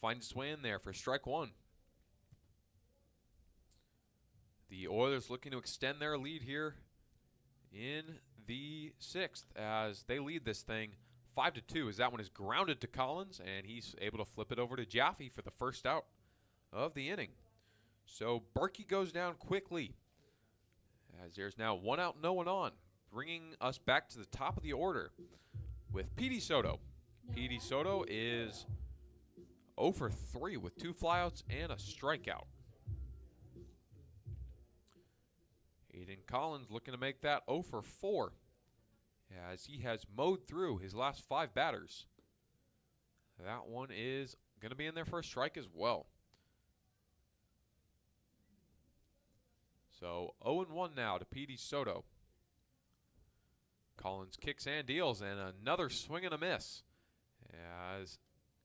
finds its way in there for strike 1. The Oilers looking to extend their lead here in the 6th as they lead this thing 5-2 as that one is grounded to Collins, and he's able to flip it over to Jaffe for the first out of the inning. So Berkey goes down quickly as there's now 1 out, no one on, bringing us back to the top of the order with P.D. Soto. P.D. Soto is 0 for 3 with 2 flyouts and a strikeout. Aiden Collins looking to make that 0 for 4 as he has mowed through his last 5 batters. That one is going to be in there for a strike as well. So 0-1 now to P.D. Soto. Collins kicks and deals, and another swing and a miss as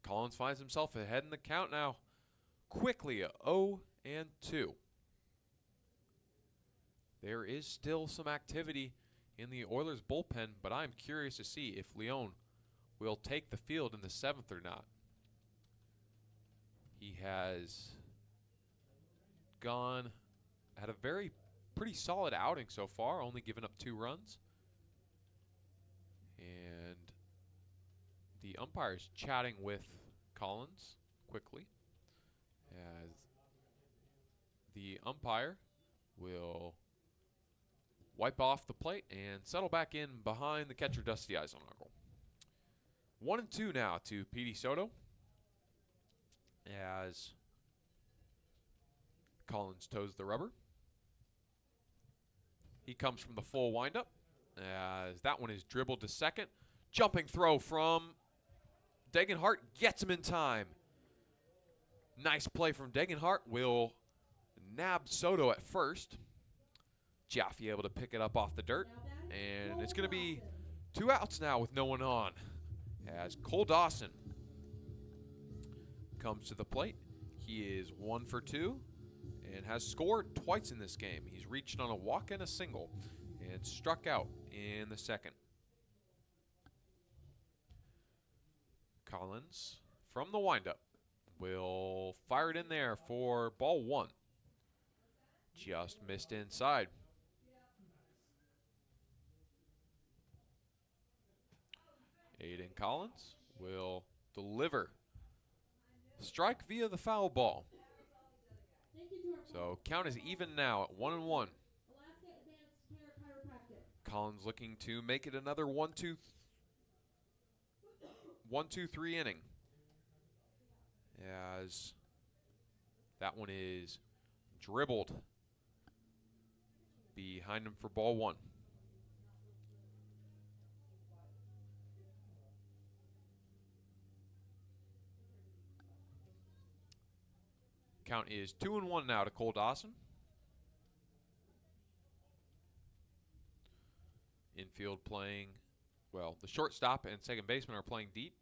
Collins finds himself ahead in the count now quickly 0-2. There is still some activity in the Oilers bullpen, but I'm curious to see if Leon will take the field in the 7th or not. He has had a pretty solid outing so far, only giving up 2 runs. And the umpire's chatting with Collins quickly as the umpire will wipe off the plate and settle back in behind the catcher, Dusty Eisenhagel. 1-2 now to P.D. Soto as Collins toes the rubber. He comes from the full windup as that one is dribbled to second. Jumping throw from Degenhart gets him in time. Nice play from Degenhart will nab Soto at first. Jaffe able to pick it up off the dirt, and it's going to be 2 outs now with no one on as Cole Dawson comes to the plate. He is 1 for 2 and has scored twice in this game. He's reached on a walk and a single and struck out in the 2nd. Collins from the windup will fire it in there for ball 1. Just missed inside. Aiden Collins will deliver. Strike via the foul ball. So count is even now at 1-1. Collins looking to make it another 1-2-3 inning as that one is dribbled behind him for ball 1. Count is 2-1 now to Cole Dawson. Infield playing, well, the shortstop and second baseman are playing deep.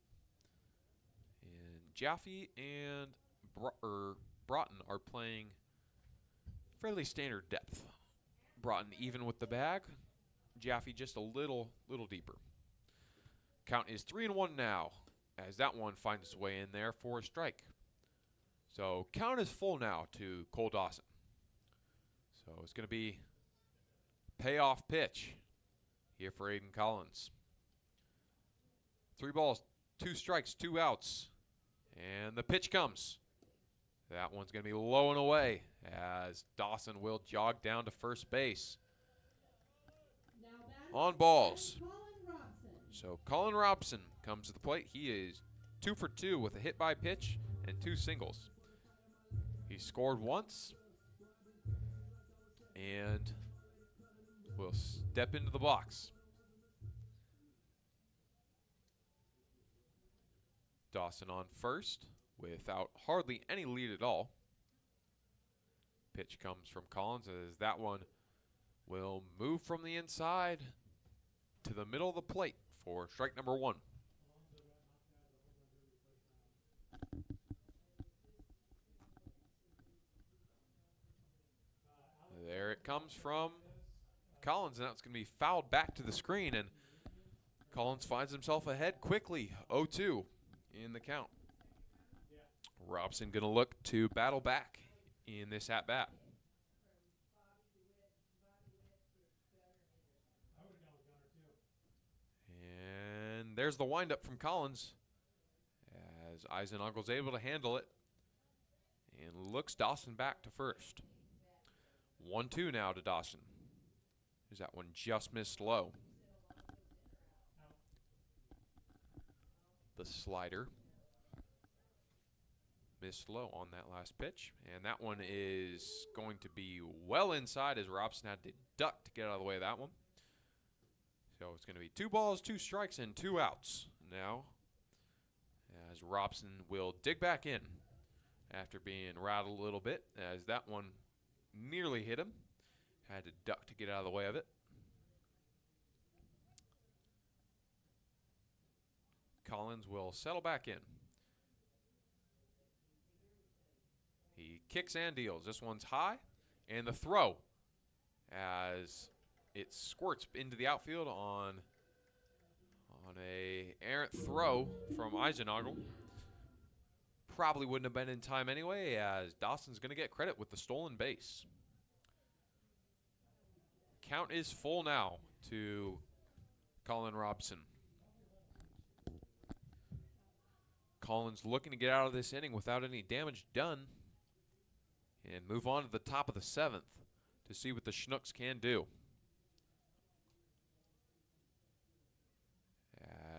And Jaffe and Broughton are playing fairly standard depth. Broughton even with the bag. Jaffe just a little deeper. Count is 3-1 now as that one finds its way in there for a strike. So count is full now to Cole Dawson. So it's going to be payoff pitch here for Aiden Collins. 3 balls, 2 strikes, 2 outs. And the pitch comes. That one's going to be low and away as Dawson will jog down to first base. Now on balls. Colin Robson. So Colin Robson comes to the plate. He is 2 for 2 with a hit by pitch and 2 singles. He scored once and will step into the box. Dawson on first without hardly any lead at all. Pitch comes from Collins as that one will move from the inside to the middle of the plate for strike number 1. There it comes from Collins, and that's going to be fouled back to the screen, and Collins finds himself ahead quickly, 0-2 in the count. Robson going to look to battle back in this at-bat. And there's the windup from Collins as Eisenhower's able to handle it and looks Dawson back to first. 1-2 now to Dawson. Is that one just missed low? The slider missed low on that last pitch, and that one is going to be well inside as Robson had to duck to get out of the way of that one. So it's going to be 2 balls, 2 strikes, and 2 outs now, as Robson will dig back in after being rattled a little bit, as that one nearly hit him. Had to duck to get out of the way of it. Collins will settle back in. He kicks and deals. This one's high, and the throw as it squirts into the outfield on a errant throw from Eisenhagel. Probably wouldn't have been in time anyway, as Dawson's going to get credit with the stolen base. Count is full now to Colin Robson. Collins looking to get out of this inning without any damage done and move on to the top of the 7th to see what the Chinooks can do.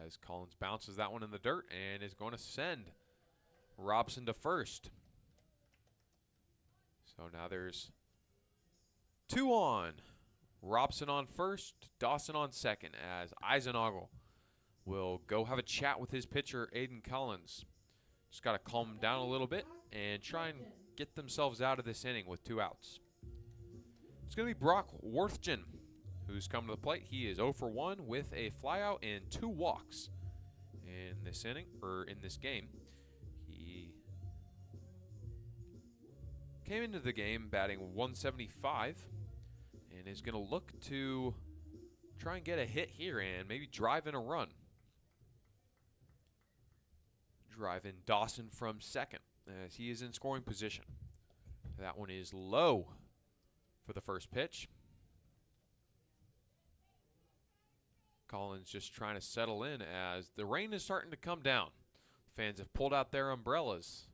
As Collins bounces that one in the dirt and is going to send Robson to first. So now there's 2 on. Robson on first, Dawson on second, as Eisenhagel will go have a chat with his pitcher, Aiden Collins. Just got to calm him down a little bit and try and get themselves out of this inning with 2 outs. It's going to be Brock Worthgen who's come to the plate. He is 0 for 1 with a flyout and 2 walks in this inning, or in this game. He came into the game batting 175 and is going to look to try and get a hit here and maybe drive in a run. Drive in Dawson from second as he is in scoring position. That one is low for the first pitch. Collins just trying to settle in as the rain is starting to come down. Fans have pulled out their umbrellas.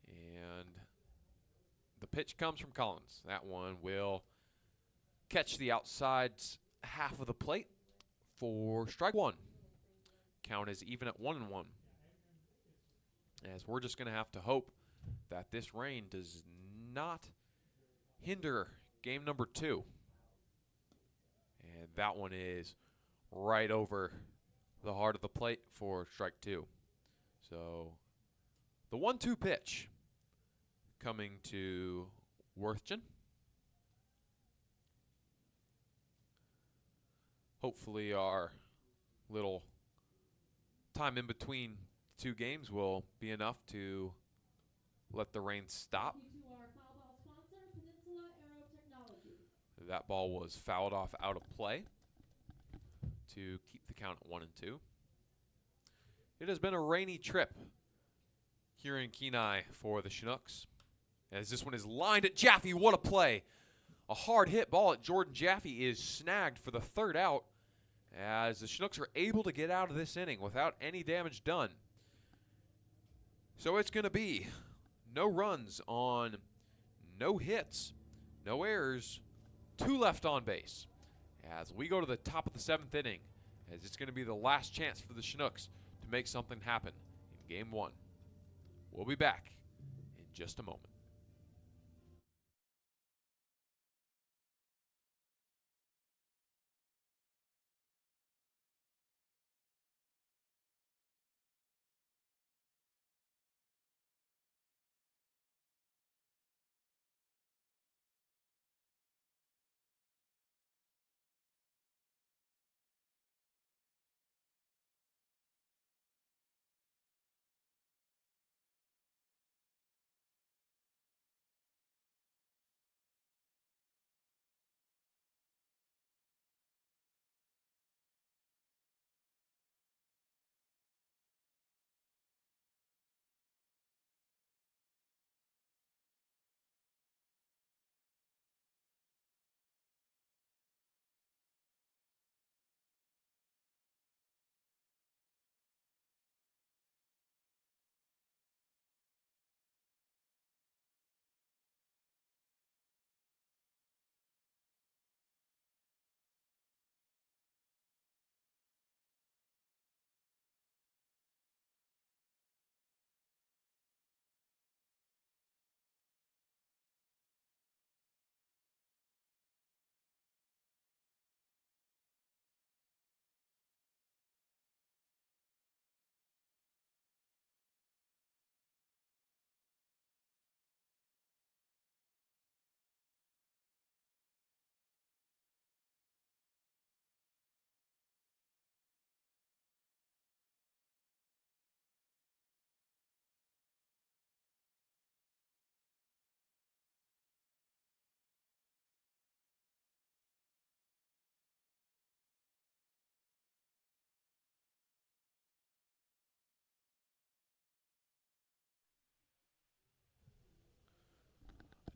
And the pitch comes from Collins. That one will catch the outside half of the plate for strike 1. Count is even at 1-1. As we're just going to have to hope that this rain does not hinder game number 2. And that one is right over the heart of the plate for strike 2. So the 1-2 pitch coming to Worthgen. Hopefully our little time in between 2 games will be enough to let the rain stop. That ball was fouled off out of play to keep the count at 1-2. It has been a rainy trip here in Kenai for the Chinooks, as this one is lined at Jaffe. What a play. A hard hit ball at Jordan Jaffe is snagged for the 3rd out, as the Chinooks are able to get out of this inning without any damage done. So it's going to be no runs on no hits, no errors, 2 left on base. as we go to the top of the 7th inning, as it's going to be the last chance for the Chinooks to make something happen in Game 1. We'll be back in just a moment.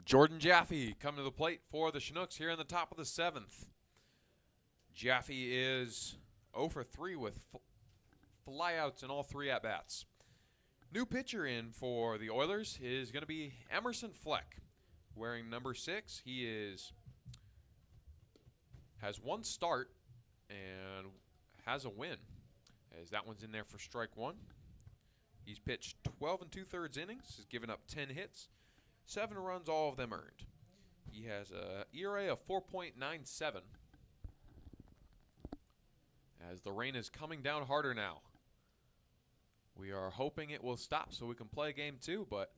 Jordan Jaffe coming to the plate for the Chinooks here in the top of the 7th. Jaffe is 0 for 3 with flyouts in all 3 at-bats. New pitcher in for the Oilers is going to be Emerson Fleck, wearing number 6. He has 1 start and has a win, as that one's in there for strike 1. He's pitched 12 2/3 innings, has given up 10 hits, 7 runs, all of them earned. He has a ERA of 4.97. As the rain is coming down harder now. We are hoping it will stop so we can play Game 2, but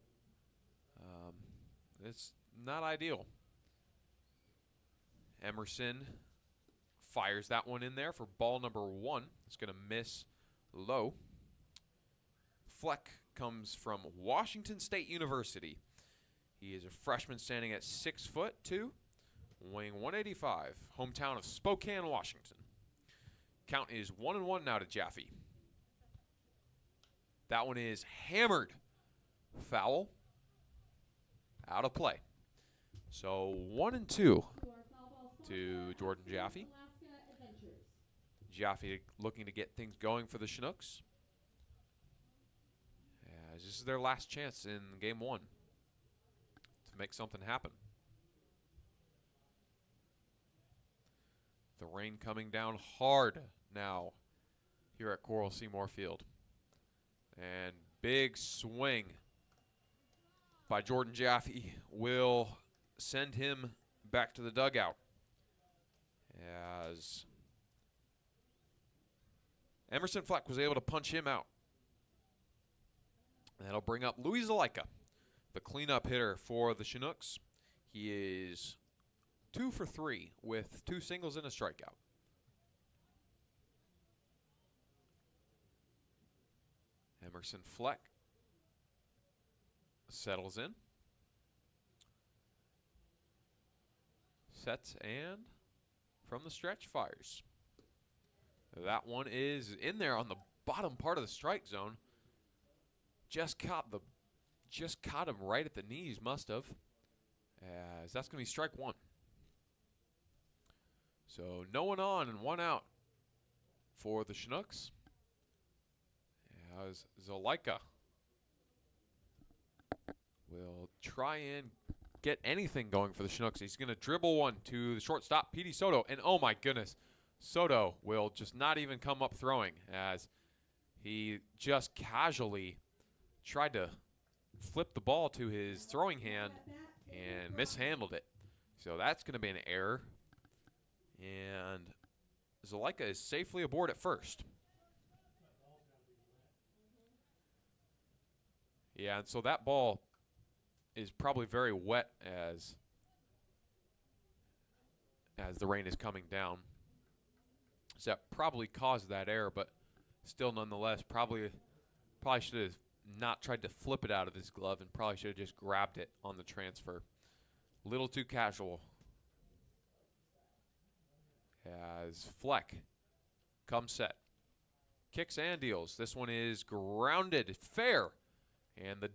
it's not ideal. Emerson fires that one in there for ball number 1. It's going to miss low. Fleck comes from Washington State University. He is a freshman standing at 6'2", weighing 185, hometown of Spokane, Washington. Count is 1-1 now to Jaffe. That one is hammered. Foul. Out of play. So 1-2 to Jordan Jaffe. Jaffe looking to get things going for the Chinooks, as this is their last chance in Game 1 to make something happen. The rain coming down hard now here at Coral Seymour Field. And big swing by Jordan Jaffe will send him back to the dugout, as Emerson Fleck was able to punch him out. That'll bring up Louis Zalaika, the cleanup hitter for the Chinooks. He is 2 for 3 with 2 singles and a strikeout. Emerson Fleck settles in. Sets and from the stretch fires. That one is in there on the bottom part of the strike zone. Just caught him right at the knees, must have. As that's going to be strike 1. So no one on and 1 out for the Chinooks. As Zalaika will try and get anything going for the Chinooks. He's going to dribble one to the shortstop, Petey Soto. And oh my goodness, Soto will just not even come up throwing as he just casually tried to flip the ball to his throwing hand and mishandled it. So that's going to be an error. And Zuleika is safely aboard at first. Yeah, and so that ball is probably very wet as the rain is coming down. So that probably caused that error, but still nonetheless, probably should have not tried to flip it out of his glove and probably should have just grabbed it on the transfer. A little too casual. As Fleck comes set. Kicks and deals. This one is grounded. Fair. And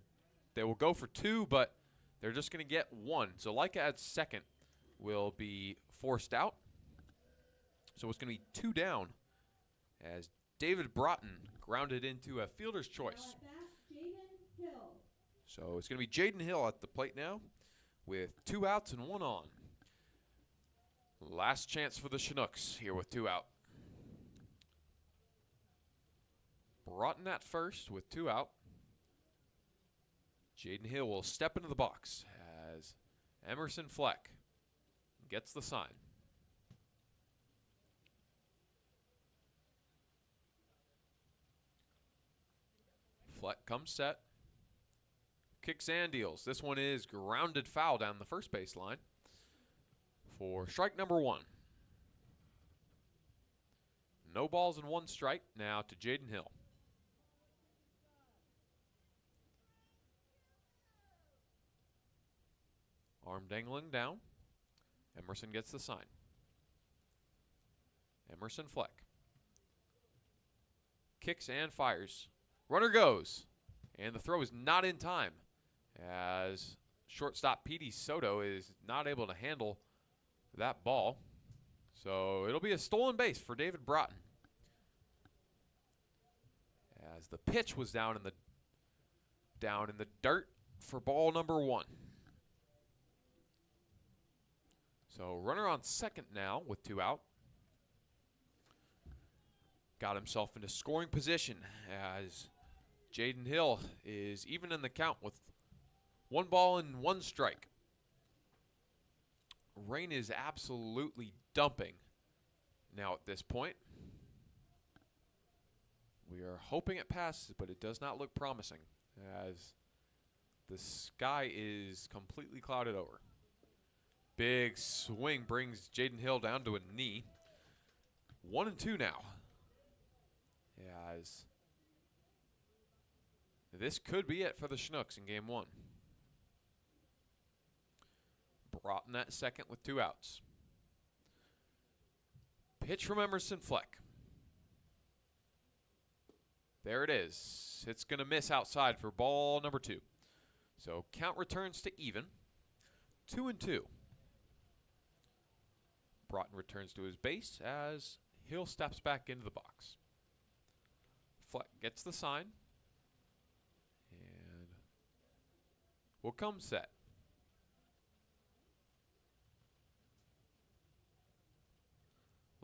they will go for two, but they're just going to get one. So Leica at second will be forced out. So it's going to be two down as David Broughton grounded into a fielder's choice. So it's going to be Jaden Hill at the plate now with 2 outs and 1 on. Last chance for the Chinooks here with 2 out. Broughton at first with 2 out. Jaden Hill will step into the box as Emerson Fleck gets the sign. Fleck comes set. Kicks and deals. This one is grounded foul down the first base line for strike number 1. No balls and 1 strike now to Jaden Hill. Arm dangling down. Emerson gets the sign. Emerson Fleck. Kicks and fires. Runner goes. And the throw is not in time as shortstop Petey Soto is not able to handle that ball. So it'll be a stolen base for David Broughton. As the pitch was down in the dirt for ball number 1. So runner on second now with 2 out. Got himself into scoring position as Jaden Hill is even in the count with 1 ball and 1 strike. Rain is absolutely dumping now at this point. We are hoping it passes, but it does not look promising as the sky is completely clouded over. Big swing brings Jaden Hill down to a knee. 1 and 2 now. As this could be it for the Chinooks in game 1. Broughton at second with 2 outs. Pitch from Emerson Fleck. There it is. It's going to miss outside for ball number 2. So count returns to even. 2 and 2. Broughton returns to his base as Hill steps back into the box. Fleck gets the sign. And will come set.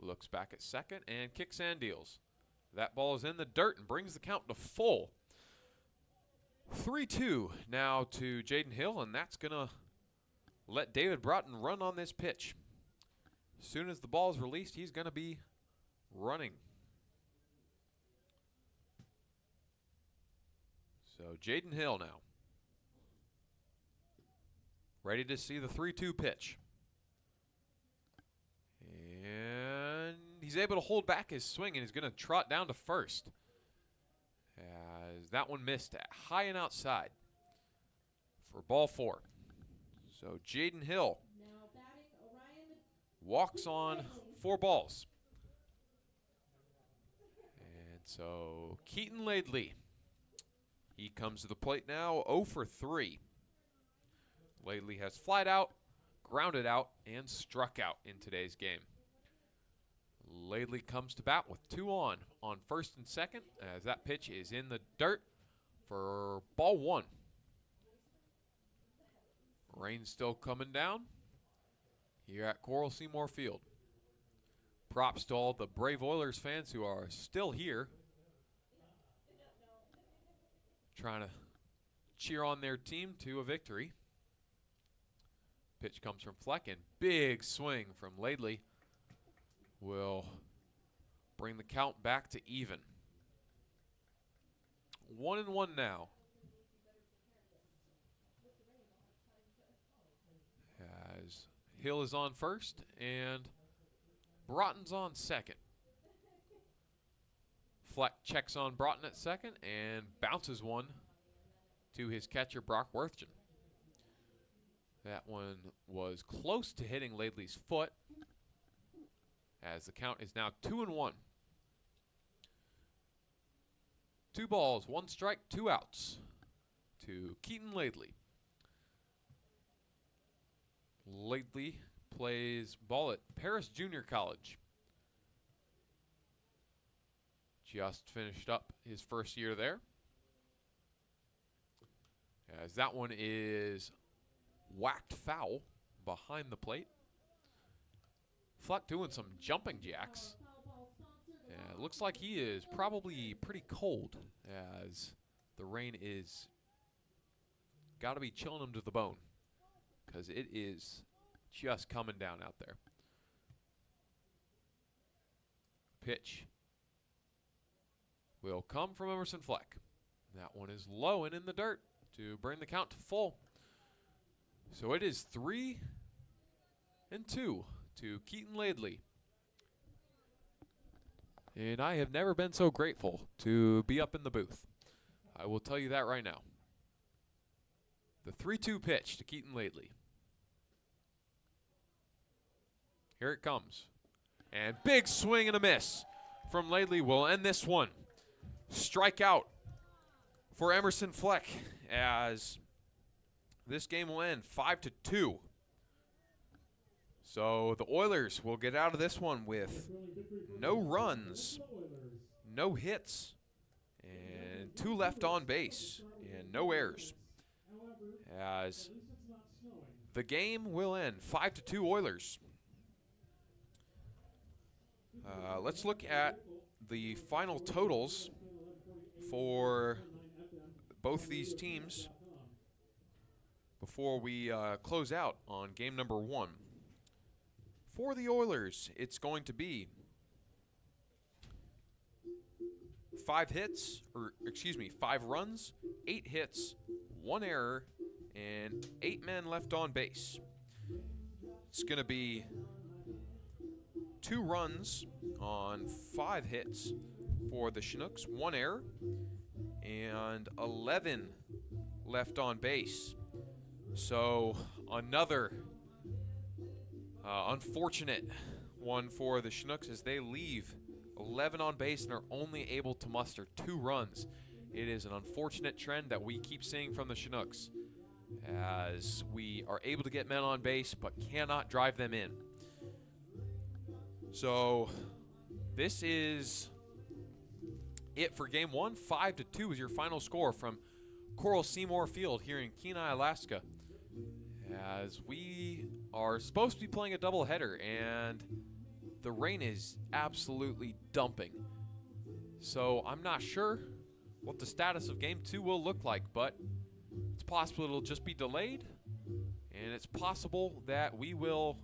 Looks back at second and kicks and deals. That ball is in the dirt and brings the count to full. 3-2 now to Jaden Hill, and that's going to let David Broughton run on this pitch. As soon as the ball is released, he's going to be running. So Jaden Hill now. Ready to see the 3-2 pitch. And he's able to hold back his swing, and he's going to trot down to first. As that one missed high and outside for ball 4. So Jaden Hill walks on 4 balls. And so Keaton Laidley, he comes to the plate now, 0 for 3. Laidley has flied out, grounded out, and struck out in today's game. Laidley comes to bat with 2 on first and second as that pitch is in the dirt for ball 1. Rain still coming down here at Coral Seymour Field. Props to all the brave Oilers fans who are still here, trying to cheer on their team to a victory. Pitch comes from Fleck, and big swing from Laidley will bring the count back to even. 1-1 now. As Hill is on first and Broughton's on second. Fleck checks on Broughton at second and bounces one to his catcher, Brock Worthgen. That one was close to hitting Laidley's foot, as the count is now 2-1. 2 balls, 1 strike, 2 outs to Keaton Laidley. Laidley plays ball at Paris Junior College. Just finished up his first year there. As that one is whacked foul behind the plate. Fleck doing some jumping jacks. Yeah, it looks like he is probably pretty cold, as the rain is got to be chilling him to the bone, because it is just coming down out there. Pitch will come from Emerson Fleck. That one is low and in the dirt to bring the count to full. So it is 3-2 to Keaton Laidley. And I have never been so grateful to be up in the booth. I will tell you that right now. The 3-2 pitch to Keaton Laidley. Here it comes. And big swing and a miss from Laidley will end this one. Strikeout for Emerson Fleck, as this game will end 5-2. So the Oilers will get out of this one with no runs, no hits, and 2 left on base, and no errors. As the game will end 5-2 Oilers. Let's look at the final totals for both these teams before we close out on game number 1. For the Oilers, it's going to be 5 runs, 8 hits, 1 error, and 8 men left on base. It's going to be 2 runs on 5 hits for the Chinooks, 1 error, and 11 left on base. So another unfortunate one for the Chinooks, as they leave 11 on base and are only able to muster 2 runs. It is an unfortunate trend that we keep seeing from the Chinooks, as we are able to get men on base but cannot drive them in. So this is it for game 1. 5-2 is your final score from Coral Seymour Field here in Kenai, Alaska, as we are supposed to be playing a doubleheader and the rain is absolutely dumping. So I'm not sure what the status of game 2 will look like, but it's possible it'll just be delayed, and it's possible that we will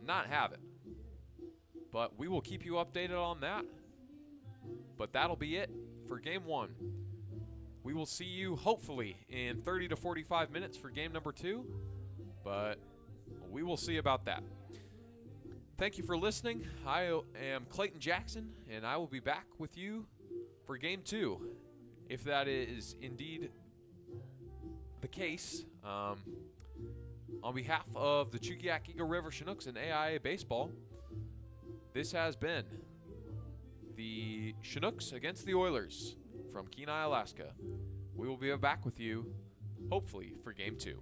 not have it. But we will keep you updated on that. But that'll be it for game 1. We will see you hopefully in 30 to 45 minutes for game number 2, but we will see about that. Thank you for listening. I am Clayton Jackson, and I will be back with you for game 2, if that is indeed the case. On behalf of the Chukiak Eagle River Chinooks and AIA Baseball, this has been the Chinooks against the Oilers from Kenai, Alaska. We will be back with you, hopefully, for game 2.